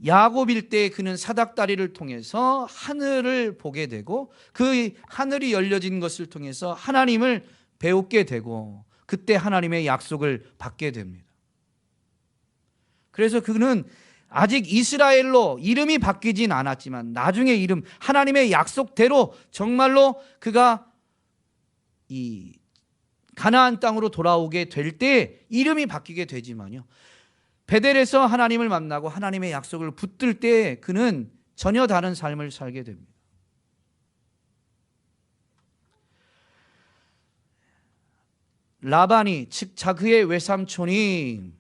야곱일 때 그는 사닥다리를 통해서 하늘을 보게 되고 그 하늘이 열려진 것을 통해서 하나님을 배우게 되고 그때 하나님의 약속을 받게 됩니다. 그래서 그는 아직 이스라엘로 이름이 바뀌진 않았지만 나중에 이름, 하나님의 약속대로 정말로 그가 이 가나안 땅으로 돌아오게 될 때 이름이 바뀌게 되지만요, 베델에서 하나님을 만나고 하나님의 약속을 붙들 때 그는 전혀 다른 삶을 살게 됩니다. 라반이, 즉 그의 외삼촌이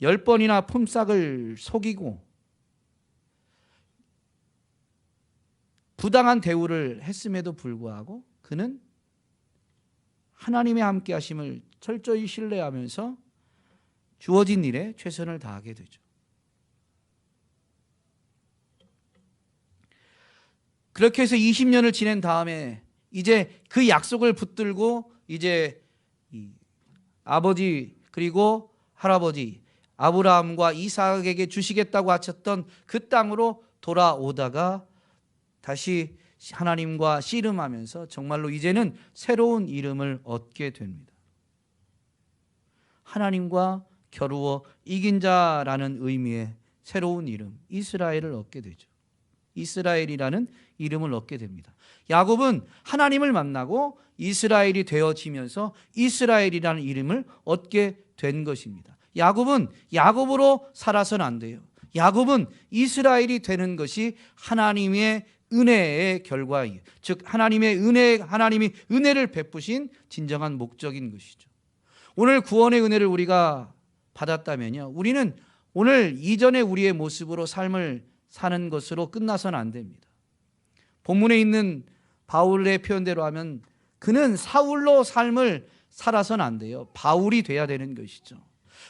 10번이나 품삯을 속이고 부당한 대우를 했음에도 불구하고 그는 하나님의 함께 하심을 철저히 신뢰하면서 주어진 일에 최선을 다하게 되죠. 그렇게 해서 20년을 지낸 다음에 이제 그 약속을 붙들고 이제 아버지 그리고 할아버지 아브라함과 이삭에게 주시겠다고 하셨던 그 땅으로 돌아오다가 다시 하나님과 씨름하면서 정말로 이제는 새로운 이름을 얻게 됩니다. 하나님과 겨루어 이긴 자라는 의미의 새로운 이름 이스라엘을 얻게 되죠. 이스라엘이라는 이름을 얻게 됩니다. 야곱은 하나님을 만나고 이스라엘이 되어지면서 이스라엘이라는 이름을 얻게 된 것입니다. 야곱은 야곱으로 살아서는 안 돼요. 야곱은 이스라엘이 되는 것이 하나님의 은혜의 결과이에요. 즉 하나님의 은혜, 하나님이 은혜를 베푸신 진정한 목적인 것이죠. 오늘 구원의 은혜를 우리가 받았다면요, 우리는 오늘 이전의 우리의 모습으로 삶을 사는 것으로 끝나서는 안 됩니다. 본문에 있는 바울의 표현대로 하면 그는 사울로 삶을 살아서는 안 돼요. 바울이 돼야 되는 것이죠.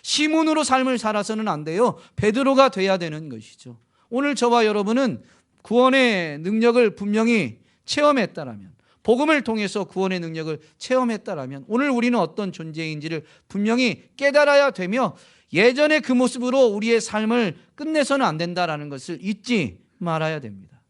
시몬으로 삶을 살아서는 안 돼요. 베드로가 돼야 되는 것이죠. 오늘 저와 여러분은 구원의 능력을 분명히 체험했다라면, 복음을 통해서 구원의 능력을 체험했다라면 오늘 우리는 어떤 존재인지를 분명히 깨달아야 되며 예전의 그 모습으로 우리의 삶을 끝내서는 안 된다라는 것을 잊지 말아야 됩니다.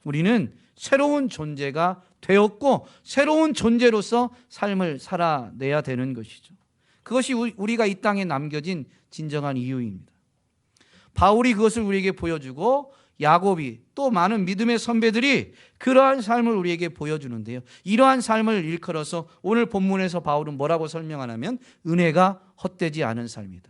우리는 새로운 존재가 되었고 새로운 존재로서 삶을 살아내야 되는 것이죠. 그것이 우리가 이 땅에 남겨진 진정한 이유입니다. 바울이 그것을 우리에게 보여주고 야곱이 또 많은 믿음의 선배들이 그러한 삶을 우리에게 보여주는데요, 이러한 삶을 일컬어서 오늘 본문에서 바울은 뭐라고 설명하냐면 은혜가 헛되지 않은 삶이다.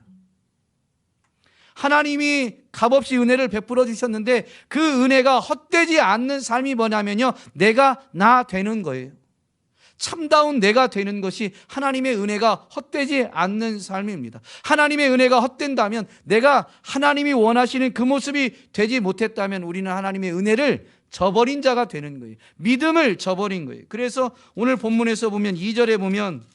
하나님이 값없이 은혜를 베풀어 주셨는데 그 은혜가 헛되지 않는 삶이 뭐냐면요, 내가 나 되는 거예요. 참다운 내가 되는 것이 하나님의 은혜가 헛되지 않는 삶입니다. 하나님의 은혜가 헛된다면, 내가 하나님이 원하시는 그 모습이 되지 못했다면 우리는 하나님의 은혜를 저버린 자가 되는 거예요. 믿음을 저버린 거예요. 그래서 오늘 본문에서 보면 2절에 보면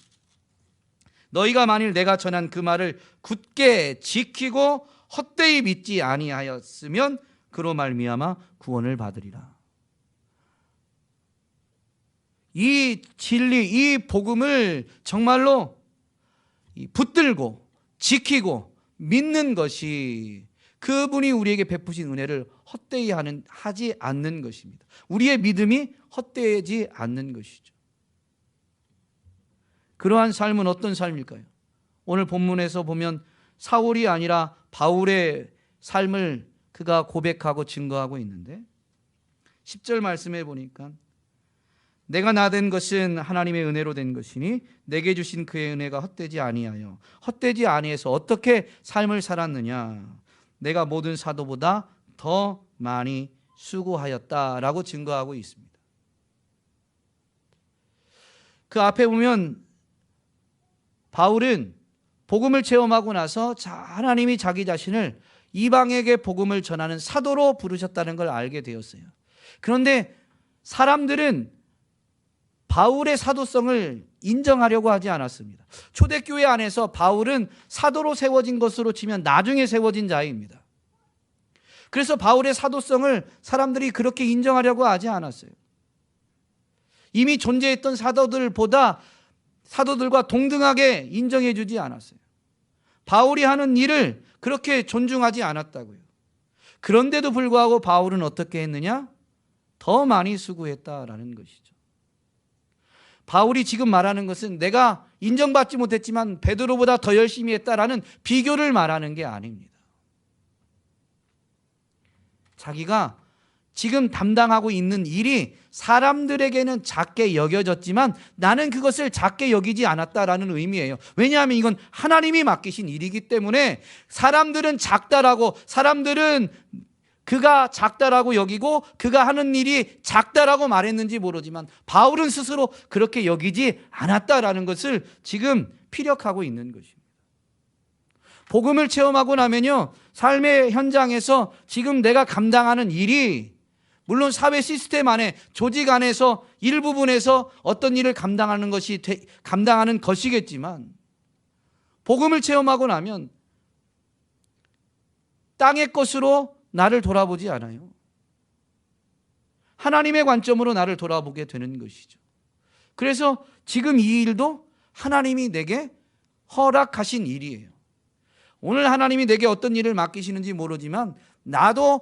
너희가 만일 내가 전한 그 말을 굳게 지키고 헛되이 믿지 아니하였으면 그로 말미암아 구원을 받으리라. 이 진리, 이 복음을 정말로 붙들고 지키고 믿는 것이 그분이 우리에게 베푸신 은혜를 헛되이 하지 않는 것입니다. 우리의 믿음이 헛되지 않는 것이죠. 그러한 삶은 어떤 삶일까요? 오늘 본문에서 보면 사울이 아니라 바울의 삶을 그가 고백하고 증거하고 있는데 10절 말씀해 보니까 내가 나 된 것은 하나님의 은혜로 된 것이니 내게 주신 그의 은혜가 헛되지 아니하여 헛되지 아니해서 어떻게 삶을 살았느냐, 내가 모든 사도보다 더 많이 수고하였다라고 증거하고 있습니다. 그 앞에 보면 바울은 복음을 체험하고 나서 하나님이 자기 자신을 이방에게 복음을 전하는 사도로 부르셨다는 걸 알게 되었어요. 그런데 사람들은 바울의 사도성을 인정하려고 하지 않았습니다. 초대교회 안에서 바울은 사도로 세워진 것으로 치면 나중에 세워진 자입니다. 그래서 바울의 사도성을 사람들이 그렇게 인정하려고 하지 않았어요. 이미 존재했던 사도들보다 사도들과 동등하게 인정해 주지 않았어요. 바울이 하는 일을 그렇게 존중하지 않았다고요. 그런데도 불구하고 바울은 어떻게 했느냐? 더 많이 수고했다라는 것이죠. 바울이 지금 말하는 것은 내가 인정받지 못했지만 베드로보다 더 열심히 했다라는 비교를 말하는 게 아닙니다. 자기가 지금 담당하고 있는 일이 사람들에게는 작게 여겨졌지만 나는 그것을 작게 여기지 않았다라는 의미예요. 왜냐하면 이건 하나님이 맡기신 일이기 때문에 사람들은 작다라고, 사람들은 그가 작다라고 여기고 그가 하는 일이 작다라고 말했는지 모르지만 바울은 스스로 그렇게 여기지 않았다라는 것을 지금 피력하고 있는 것입니다. 복음을 체험하고 나면요, 삶의 현장에서 지금 내가 감당하는 일이 물론 사회 시스템 안에, 조직 안에서 일부분에서 어떤 일을 감당하는 것이겠지만, 복음을 체험하고 나면 땅의 것으로 나를 돌아보지 않아요. 하나님의 관점으로 나를 돌아보게 되는 것이죠. 그래서 지금 이 일도 하나님이 내게 허락하신 일이에요. 오늘 하나님이 내게 어떤 일을 맡기시는지 모르지만, 나도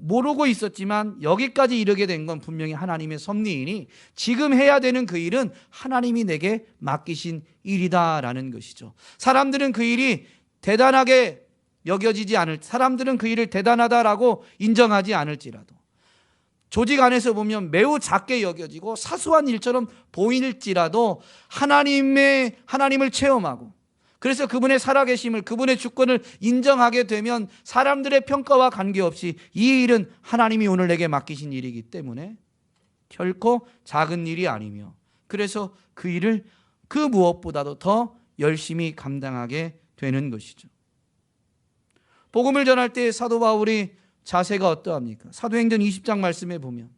모르고 있었지만 여기까지 이르게 된 건 분명히 하나님의 섭리이니 지금 해야 되는 그 일은 하나님이 내게 맡기신 일이다라는 것이죠. 사람들은 그 일이 대단하게 여겨지지 않을, 사람들은 그 일을 대단하다라고 인정하지 않을지라도, 조직 안에서 보면 매우 작게 여겨지고 사소한 일처럼 보일지라도 하나님을 체험하고, 그래서 그분의 살아계심을, 그분의 주권을 인정하게 되면 사람들의 평가와 관계없이 이 일은 하나님이 오늘 내게 맡기신 일이기 때문에 결코 작은 일이 아니며, 그래서 그 일을 그 무엇보다도 더 열심히 감당하게 되는 것이죠. 복음을 전할 때 사도 바울이 자세가 어떠합니까? 사도행전 20장 말씀에 보면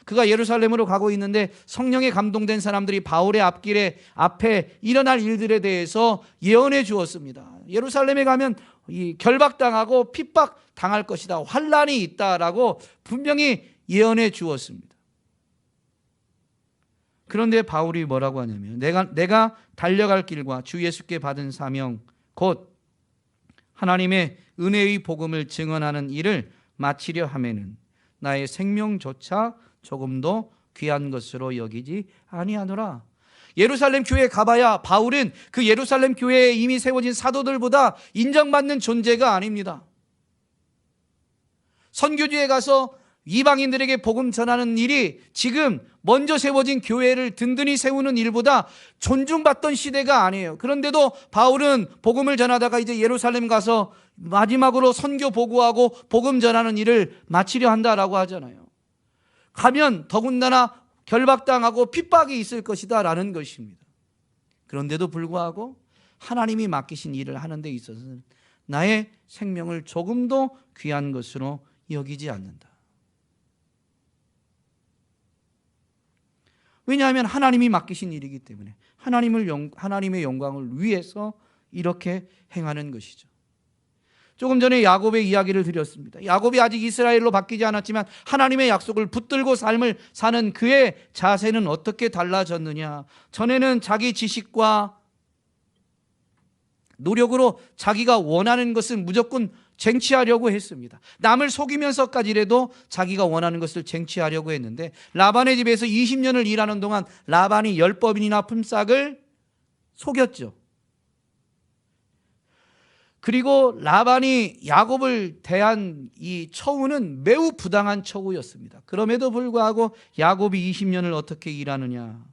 그가 예루살렘으로 가고 있는데 성령에 감동된 사람들이 바울의 앞에 일어날 일들에 대해서 예언해 주었습니다. 예루살렘에 가면 결박당하고 핍박당할 것이다, 환난이 있다라고 분명히 예언해 주었습니다. 그런데 바울이 뭐라고 하냐면, 내가 달려갈 길과 주 예수께 받은 사명 곧 하나님의 은혜의 복음을 증언하는 일을 마치려 하면은 나의 생명조차 조금도 귀한 것으로 여기지 아니하노라. 예루살렘 교회에 가봐야 바울은 그 예루살렘 교회에 이미 세워진 사도들보다 인정받는 존재가 아닙니다. 선교지에 가서 이방인들에게 복음 전하는 일이 지금 먼저 세워진 교회를 든든히 세우는 일보다 존중받던 시대가 아니에요. 그런데도 바울은 복음을 전하다가 이제 예루살렘 가서 마지막으로 선교 보고하고 복음 전하는 일을 마치려 한다라고 하잖아요. 가면 더군다나 결박당하고 핍박이 있을 것이다 라는 것입니다. 그런데도 불구하고 하나님이 맡기신 일을 하는 데 있어서는 나의 생명을 조금도 귀한 것으로 여기지 않는다. 왜냐하면 하나님이 맡기신 일이기 때문에 하나님의 영광을 위해서 이렇게 행하는 것이죠. 조금 전에 야곱의 이야기를 드렸습니다. 야곱이 아직 이스라엘로 바뀌지 않았지만 하나님의 약속을 붙들고 삶을 사는 그의 자세는 어떻게 달라졌느냐. 전에는 자기 지식과 노력으로 자기가 원하는 것은 무조건 쟁취하려고 했습니다. 남을 속이면서까지라도 자기가 원하는 것을 쟁취하려고 했는데, 라반의 집에서 20년을 일하는 동안 라반이 10번이나 품삯을 속였죠. 그리고 라반이 야곱을 대한 이 처우는 매우 부당한 처우였습니다. 그럼에도 불구하고 야곱이 20년을 어떻게 일하느냐.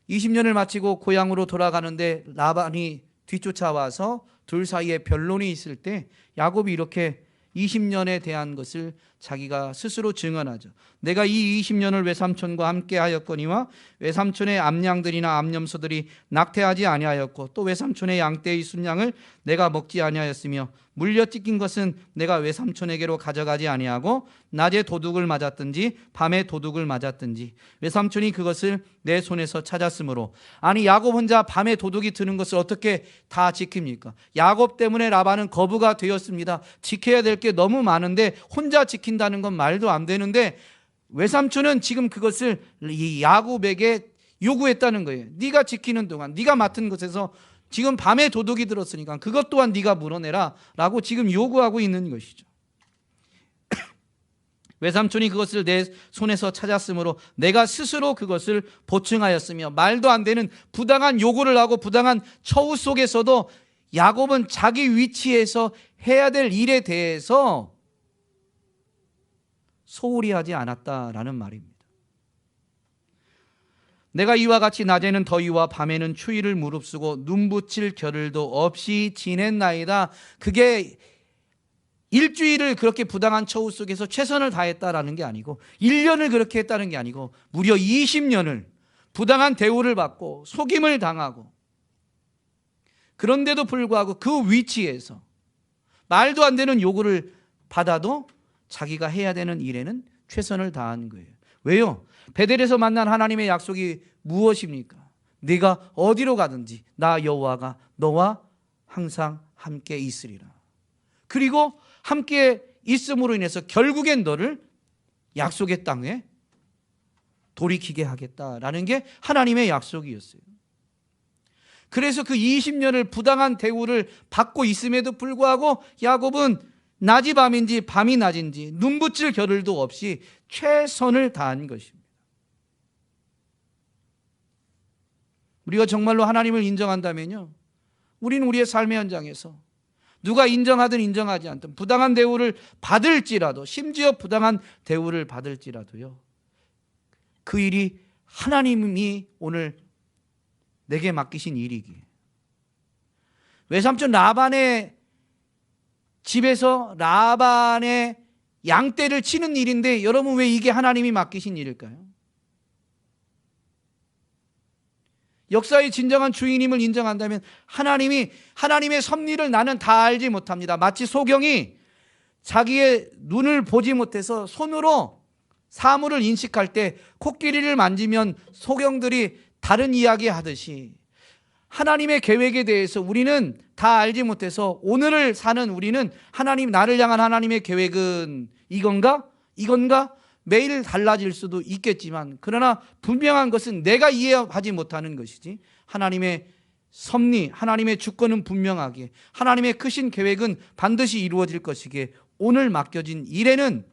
20년을 마치고 고향으로 돌아가는데 라반이 뒤쫓아와서 둘 사이에 변론이 있을 때 야곱이 이렇게 20년에 대한 것을 자기가 스스로 증언하죠. 내가 이 20년을 외삼촌과 함께 하였거니와 외삼촌의 암양들이나 암염소들이 낙태하지 아니하였고 또 외삼촌의 양떼의 순양을 내가 먹지 아니하였으며 물려 찢긴 것은 내가 외삼촌에게로 가져가지 아니하고 낮에 도둑을 맞았든지 밤에 도둑을 맞았든지 외삼촌이 그것을 내 손에서 찾았으므로. 아니, 야곱 혼자 밤에 도둑이 드는 것을 어떻게 다 지킵니까? 야곱 때문에 라반은 거부가 되었습니다. 지켜야 될 게 너무 많은데 혼자 지킨다는 건 말도 안 되는데 외삼촌은 지금 그것을 이 야곱에게 요구했다는 거예요. 네가 지키는 동안, 네가 맡은 것에서 지금 밤에 도둑이 들었으니까 그것 또한 네가 물어내라 라고 지금 요구하고 있는 것이죠. 외삼촌이 그것을 내 손에서 찾았으므로 내가 스스로 그것을 보충하였으며. 말도 안 되는 부당한 요구를 하고 부당한 처우 속에서도 야곱은 자기 위치에서 해야 될 일에 대해서 소홀히 하지 않았다라는 말입니다. 내가 이와 같이 낮에는 더위와 밤에는 추위를 무릅쓰고 눈 붙일 겨를도 없이 지냈나이다. 그게 일주일을 그렇게 부당한 처우 속에서 최선을 다했다라는 게 아니고 1년을 그렇게 했다는 게 아니고 무려 20년을 부당한 대우를 받고 속임을 당하고, 그런데도 불구하고 그 위치에서 말도 안 되는 요구를 받아도 자기가 해야 되는 일에는 최선을 다한 거예요. 왜요? 베델에서 만난 하나님의 약속이 무엇입니까? 네가 어디로 가든지 나 여호와가 너와 항상 함께 있으리라. 그리고 함께 있음으로 인해서 결국엔 너를 약속의 땅에 돌이키게 하겠다라는 게 하나님의 약속이었어요. 그래서 그 20년을 부당한 대우를 받고 있음에도 불구하고 야곱은 낮이 밤인지 밤이 낮인지 눈붙일 겨를도 없이 최선을 다한 것입니다. 우리가 정말로 하나님을 인정한다면요, 우리는 우리의 삶의 현장에서 누가 인정하든 인정하지 않든 부당한 대우를 받을지라도, 심지어 부당한 대우를 받을지라도요, 그 일이 하나님이 오늘 내게 맡기신 일이기에, 외삼촌 라반의 집에서 라반의 양떼를 치는 일인데 여러분, 왜 이게 하나님이 맡기신 일일까요? 역사의 진정한 주인임을 인정한다면 하나님의 섭리를 나는 다 알지 못합니다. 마치 소경이 자기의 눈을 보지 못해서 손으로 사물을 인식할 때 코끼리를 만지면 소경들이 다른 이야기 하듯이, 하나님의 계획에 대해서 우리는 다 알지 못해서 오늘을 사는 우리는 나를 향한 하나님의 계획은 이건가? 매일 달라질 수도 있겠지만, 그러나 분명한 것은 내가 이해하지 못하는 것이지, 하나님의 섭리, 하나님의 주권은 분명하게, 하나님의 크신 계획은 반드시 이루어질 것이기에 오늘 맡겨진 일에는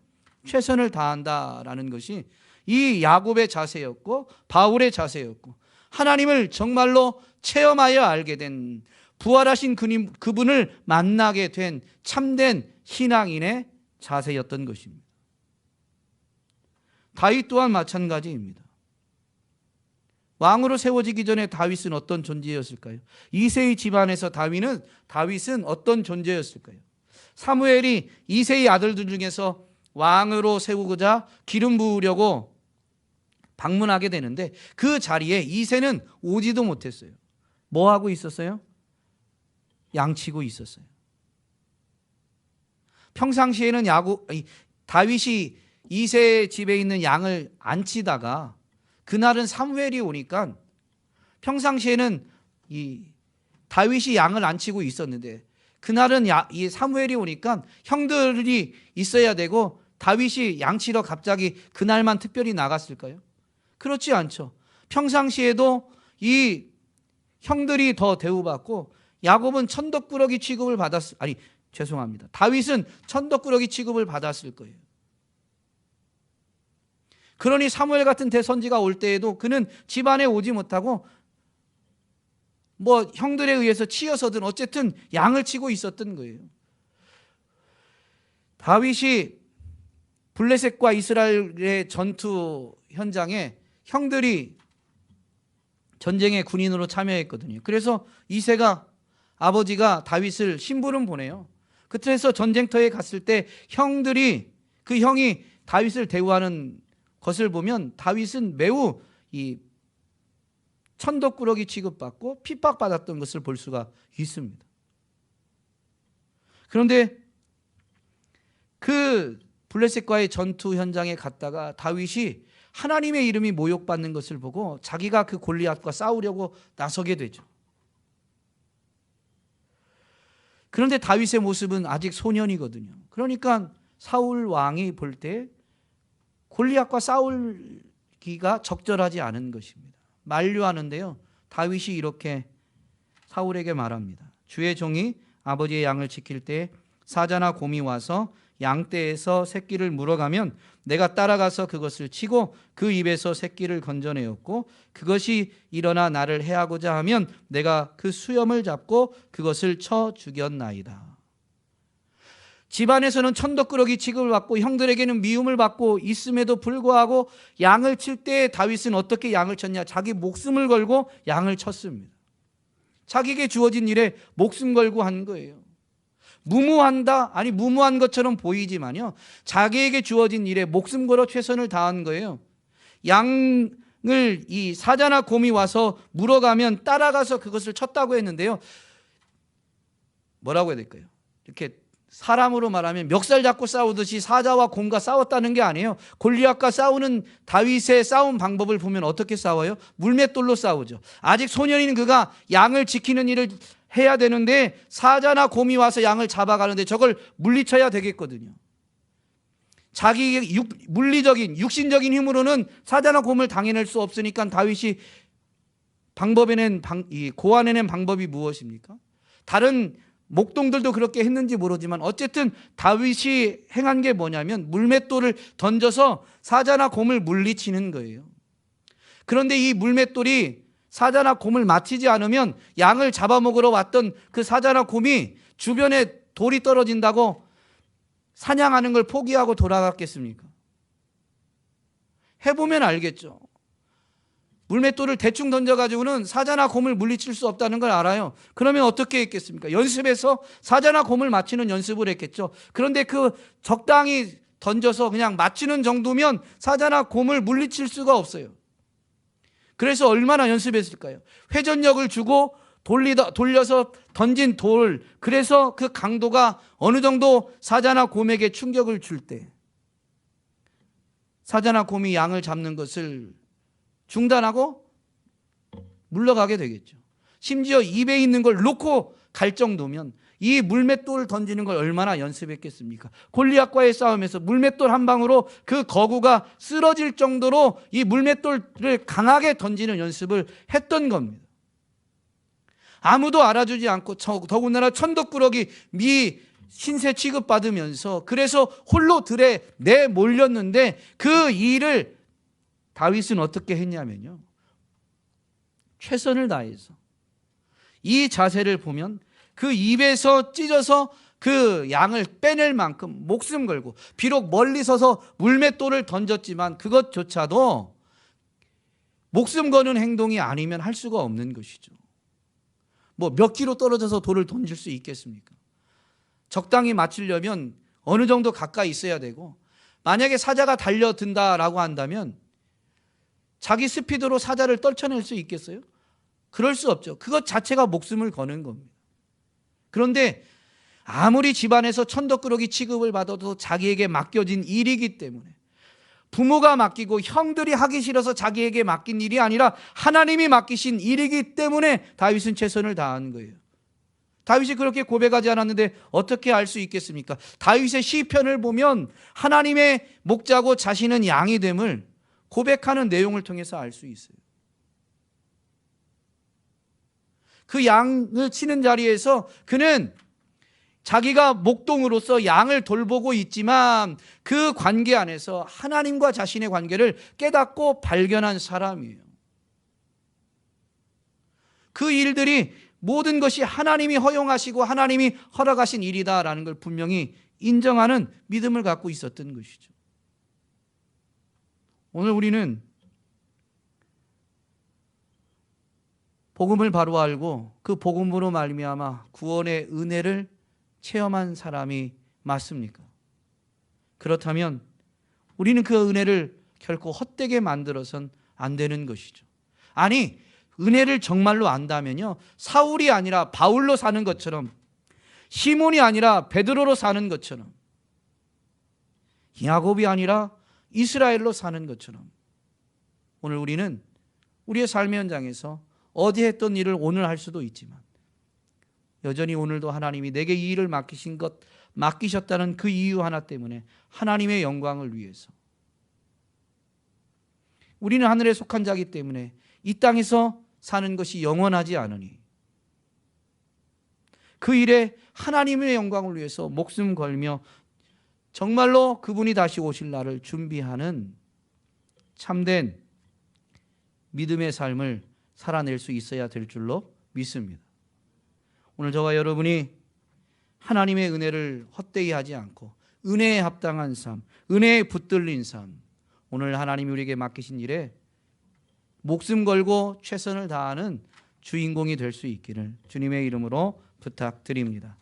최선을 다한다라는 것이 이 야곱의 자세였고 바울의 자세였고, 하나님을 정말로 체험하여 알게 된, 부활하신 그분을 만나게 된 참된 신앙인의 자세였던 것입니다. 다윗 또한 마찬가지입니다. 왕으로 세워지기 전에 다윗은 어떤 존재였을까요? 이새의 집안에서 다윗은 어떤 존재였을까요? 사무엘이 이새의 아들들 중에서 왕으로 세우고자 기름 부으려고 방문하게 되는데, 그 자리에 이새는 오지도 못했어요. 뭐 하고 있었어요? 양치고 있었어요. 평상시에는 다윗이 이새 집에 있는 양을 안 치다가 그날은 사무엘이 오니까, 평상시에는 다윗이 양을 안 치고 있었는데 그날은 이 사무엘이 오니까 형들이 있어야 되고 다윗이 양치러 갑자기 그날만 특별히 나갔을까요? 그렇지 않죠. 평상시에도 이 형들이 더 대우받고 야곱은 천덕꾸러기 취급을 다윗은 천덕꾸러기 취급을 받았을 거예요. 그러니 사무엘 같은 대선지가 올 때에도 그는 집안에 오지 못하고 형들에 의해서 치여서든 어쨌든 양을 치고 있었던 거예요. 다윗이 블레셋과 이스라엘의 전투 현장에 형들이 전쟁에 군인으로 참여했거든요. 그래서 이새가, 아버지가 다윗을 심부름 보내요. 그래서 전쟁터에 갔을 때 그 형이 다윗을 대우하는 것을 보면 다윗은 매우 천덕꾸러기 취급받고 핍박받았던 것을 볼 수가 있습니다. 그런데 그 블레셋과의 전투 현장에 갔다가 다윗이 하나님의 이름이 모욕받는 것을 보고 자기가 그 골리앗과 싸우려고 나서게 되죠. 그런데 다윗의 모습은 아직 소년이거든요. 그러니까 사울 왕이 볼 때 골리앗과 싸우기가 적절하지 않은 것입니다. 만류하는데요, 다윗이 이렇게 사울에게 말합니다. 주의 종이 아버지의 양을 지킬 때 사자나 곰이 와서 양떼에서 새끼를 물어가면 내가 따라가서 그것을 치고 그 입에서 새끼를 건져내었고, 그것이 일어나 나를 해하고자 하면 내가 그 수염을 잡고 그것을 쳐 죽였나이다. 집안에서는 천덕꾸러기 취급을 받고 형들에게는 미움을 받고 있음에도 불구하고 양을 칠 때 다윗은 어떻게 양을 쳤냐? 자기 목숨을 걸고 양을 쳤습니다. 자기에게 주어진 일에 목숨 걸고 한 거예요. 무모한 것처럼 보이지만요, 자기에게 주어진 일에 목숨 걸어 최선을 다한 거예요. 양을 이 사자나 곰이 와서 물어가면 따라가서 그것을 쳤다고 했는데요, 뭐라고 해야 될까요? 이렇게 사람으로 말하면 멱살 잡고 싸우듯이 사자와 곰과 싸웠다는 게 아니에요. 골리앗과 싸우는 다윗의 싸움 방법을 보면 어떻게 싸워요? 물맷돌로 싸우죠. 아직 소년인 그가 양을 지키는 일을 해야 되는데 사자나 곰이 와서 양을 잡아가는데 저걸 물리쳐야 되겠거든요. 자기 물리적인 육신적인 힘으로는 사자나 곰을 당해낼 수 없으니까 다윗이 고안해낸 방법이 무엇입니까? 다른 목동들도 그렇게 했는지 모르지만 어쨌든 다윗이 행한 게 뭐냐면 물맷돌을 던져서 사자나 곰을 물리치는 거예요. 그런데 이 물맷돌이 사자나 곰을 맞히지 않으면 양을 잡아먹으러 왔던 그 사자나 곰이 주변에 돌이 떨어진다고 사냥하는 걸 포기하고 돌아갔겠습니까? 해보면 알겠죠. 물맷돌을 대충 던져가지고는 사자나 곰을 물리칠 수 없다는 걸 알아요. 그러면 어떻게 했겠습니까? 연습해서 사자나 곰을 맞히는 연습을 했겠죠. 그런데 그 적당히 던져서 그냥 맞히는 정도면 사자나 곰을 물리칠 수가 없어요. 그래서 얼마나 연습했을까요? 회전력을 주고 돌려서 던진 돌, 그래서 그 강도가 어느 정도 사자나 곰에게 충격을 줄 때 사자나 곰이 양을 잡는 것을 중단하고 물러가게 되겠죠. 심지어 입에 있는 걸 놓고 갈 정도면 이 물맷돌을 던지는 걸 얼마나 연습했겠습니까? 골리앗과의 싸움에서 물맷돌 한 방으로 그 거구가 쓰러질 정도로 이 물맷돌을 강하게 던지는 연습을 했던 겁니다. 아무도 알아주지 않고 더군다나 천덕꾸러기 미 신세 취급받으면서 그래서 홀로 들에 내몰렸는데 그 일을 다윗은 어떻게 했냐면요, 최선을 다해서 이 자세를 보면 그 입에서 찢어서 그 양을 빼낼 만큼 목숨 걸고, 비록 멀리 서서 물맷돌을 던졌지만 그것조차도 목숨 거는 행동이 아니면 할 수가 없는 것이죠. 뭐 몇 킬로 떨어져서 돌을 던질 수 있겠습니까? 적당히 맞추려면 어느 정도 가까이 있어야 되고, 만약에 사자가 달려든다라고 한다면 자기 스피드로 사자를 떨쳐낼 수 있겠어요? 그럴 수 없죠. 그것 자체가 목숨을 거는 겁니다. 그런데 아무리 집안에서 천덕꾸러기 취급을 받아도 자기에게 맡겨진 일이기 때문에, 부모가 맡기고 형들이 하기 싫어서 자기에게 맡긴 일이 아니라 하나님이 맡기신 일이기 때문에 다윗은 최선을 다한 거예요. 다윗이 그렇게 고백하지 않았는데 어떻게 알 수 있겠습니까? 다윗의 시편을 보면 하나님의 목자고 자신은 양이 됨을 고백하는 내용을 통해서 알 수 있어요. 그 양을 치는 자리에서 그는 자기가 목동으로서 양을 돌보고 있지만 그 관계 안에서 하나님과 자신의 관계를 깨닫고 발견한 사람이에요. 그 일들이 모든 것이 하나님이 허용하시고 하나님이 허락하신 일이다라는 걸 분명히 인정하는 믿음을 갖고 있었던 것이죠. 오늘 우리는 복음을 바로 알고 그 복음으로 말미암아 구원의 은혜를 체험한 사람이 맞습니까? 그렇다면 우리는 그 은혜를 결코 헛되게 만들어선 안 되는 것이죠. 아니, 은혜를 정말로 안다면요, 사울이 아니라 바울로 사는 것처럼, 시몬이 아니라 베드로로 사는 것처럼, 야곱이 아니라 이스라엘로 사는 것처럼 오늘 우리는 우리의 삶의 현장에서 어디 했던 일을 오늘 할 수도 있지만 여전히 오늘도 하나님이 내게 이 일을 맡기셨다는 그 이유 하나 때문에 하나님의 영광을 위해서, 우리는 하늘에 속한 자이기 때문에 이 땅에서 사는 것이 영원하지 않으니 그 일에 하나님의 영광을 위해서 목숨 걸며 정말로 그분이 다시 오실 날을 준비하는 참된 믿음의 삶을 살아낼 수 있어야 될 줄로 믿습니다. 오늘 저와 여러분이 하나님의 은혜를 헛되이 하지 않고 은혜에 합당한 삶, 은혜에 붙들린 삶, 오늘 하나님이 우리에게 맡기신 일에 목숨 걸고 최선을 다하는 주인공이 될 수 있기를 주님의 이름으로 부탁드립니다.